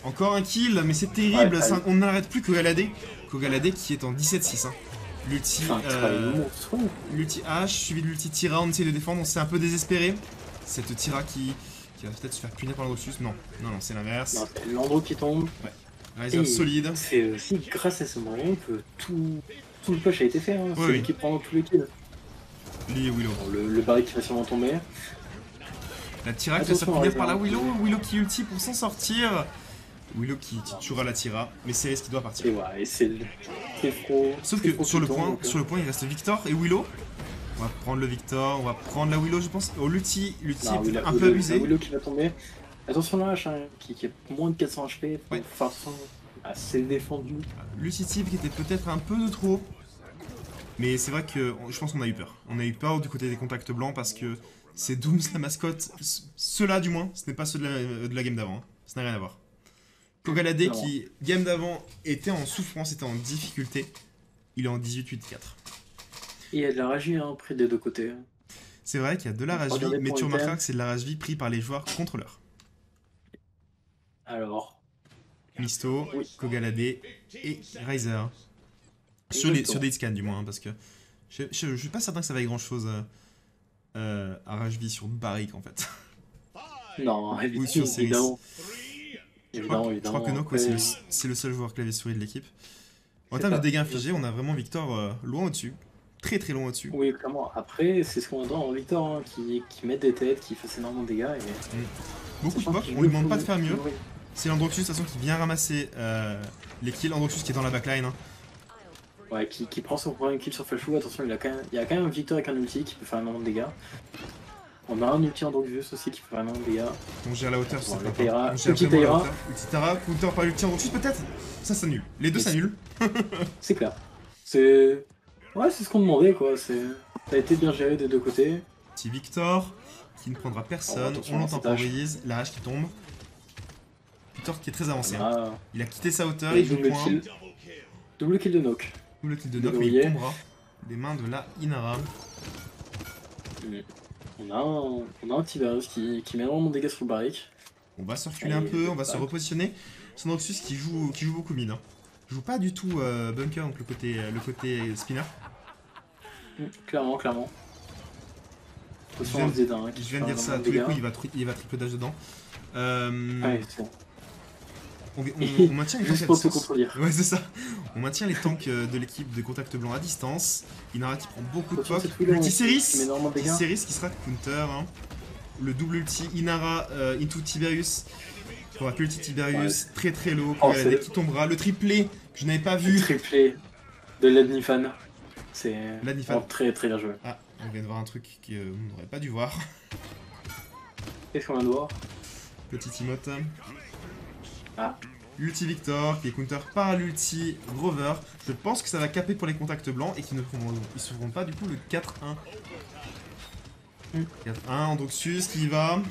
Encore un kill, mais c'est terrible, Ouais, on n'arrête plus Kogalade. Kogalade qui est en 17-6. Hein. L'ulti Enfin, monstre. l'ulti H suivi de l'ulti Tira, on essaie de défendre, on s'est un peu désespéré. Cette Tira qui va peut-être se faire punir par l'Androxus. Non, c'est l'inverse. Non, c'est Landro qui tombe. Riser Et solide. C'est aussi grâce à ce moment que tout le push a été fait. Hein. C'est Oui. lui qui prend tous les kills. Lee Willow. Bon, le baril qui va sûrement tomber. La Tira qui va se Attention, finir par la Riser. Willow qui ulti pour s'en sortir. Willow qui tuera la Tira, mais c'est ce qui doit partir. Et ouais, et c'est trop. Sauf c'est que trop sur le tout temps, point, il reste Victor et Willow. On va prendre le Victor, on va prendre la Willow, je pense. Oh, l'ulti est peut-être un peu abusé. Willow qui va tomber. Attention la hache, hein, qui a moins de 400 HP. Ouais. Enfin, assez défendu. L'ulti type qui était peut-être un peu de trop. Mais c'est vrai que je pense qu'on a eu peur. On a eu peur du côté des contacts blancs parce que c'est Dooms la mascotte. Ceux-là du moins, ce n'est pas ceux de la game d'avant. Hein. Ça n'a rien à voir. Kogalade Non. qui, game d'avant, était en souffrance, était en difficulté. Il est en 18-8-4. Et il y a de la rage hein, près des deux côtés. C'est vrai qu'il y a de la rage vie, Regardez mais pour tu le remarqueras thème. que c'est de la rage vie pris par les joueurs contrôleurs. Alors, Misto, Oui. Kogalade et Riser. Exactement. Sur des scans du moins, hein, parce que je suis pas certain que ça vaille grand chose à rage vie sur Barrick en fait. non, Ou sur Cerise. évidemment. Je crois que Nook, ouais, Après, c'est le seul joueur clavier souris de l'équipe. En C'est termes de ça. dégâts infligés, on a vraiment Victor loin au-dessus. Très très loin au-dessus. Oui, clairement. Après, c'est ce qu'on attend en Victor, hein, qui met des têtes, qui fasse énormément de dégâts. Et... Beaucoup de sachant pop, qu'il on lui joue demande pas de full- faire mieux. full- C'est l'Androxus de toute façon qui vient ramasser les kills. Androxus qui est dans la backline. Hein. Ouais, qui prend son premier kill sur Flashou. Attention, il y a quand même un Victor avec un ulti qui peut faire énormément de dégâts. On a un ulti Androxus aussi qui peut faire énormément de dégâts. On gère la hauteur, Bon, c'est le pas Taira- On gère Ulti vraiment la Taira. hauteur. Ulti Tara, counter par l'ulti Androxus peut-être. Ça s'annule. Les deux Mais s'annulent. C'est clair. C'est... Ouais, c'est ce qu'on demandait, quoi. Ça a été bien géré des deux côtés. Petit Victor qui ne prendra personne. attention, On c'est l'emtemporise. La hache qui tombe. Victor qui est très avancé. Hein. Ah, Il a quitté sa hauteur, et il joue double point. kill. Double kill de Nook. Double kill de Nock, mais Verrouillé. il tombera des mains de la Inara. On a un Tiberius qui met énormément de dégâts sur le barrique. On va se reculer Allez, un peu, on va back. se repositionner. C'est Noxus qui joue beaucoup mid. Hein. Joue pas du tout bunker, donc le côté spinner. Clairement. Je Attention viens- à Zedin, hein, qui Je viens de fait dire ça, à énormément tous de les dégâts. coups il va triple dash dedans. Ouais, c'est bon. On maintient les tanks Juste à pour te distance. contredire. Ouais, c'est ça. On maintient les tanks de l'équipe de contact blanc à distance. Inara qui prend beaucoup de Attention, pop. cette Willow, L'ulti qui met Ceris. énormément de dégâts. Ceris qui sera counter. Hein. Le double ulti Inara into Tiberius. Il faudra que l'ulti Tiberius très très low. Oh, Kogalade c'est le- qui tombera. Le triplé Je n'avais pas vu. Triplé de l'Adnifan. C'est L'Adnifan. vraiment très très bien joué. Ah, on vient de voir un truc qu'on n'aurait pas dû voir. Qu'est-ce qu'on vient de voir? Petit emote. Ah. L'ulti Victor qui est counter par l'ulti Grover. Je pense que ça va caper pour les contacts blancs et qu'ils ne feront pas du coup le 4-1. 4-1, Androxus qui y va.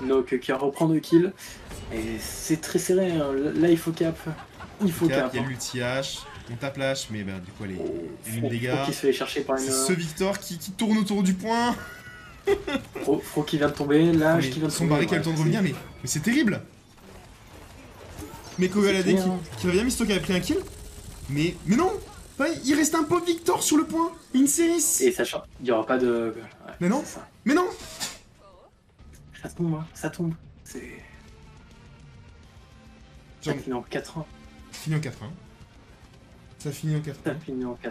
Nock qui reprend 2 kills. Et c'est très serré, hein. Là il faut cap. Il faut cap. Il y a hein. l'ulti H. On tape l'H, mais bah, du coup elle est 1000 Fro dégâts. qui se fait chercher par une. C'est ce Victor qui tourne autour du point. Fro qui vient de tomber, là qui vient de Son tomber. barré qui a le temps de revenir, mais c'est terrible. Mais Kogalade qui revient, Misto qui avait pris un kill. Mais non, il reste un pauvre Victor sur le point. Inseris. Et sachant, il n'y aura pas de. Ouais, mais non, ça. mais non. Ça tombe, hein. Ça tombe. C'est. Ça finit en 4-1. Fini en 4-1. Ça finit en 4-1. Ça finit en 4-1.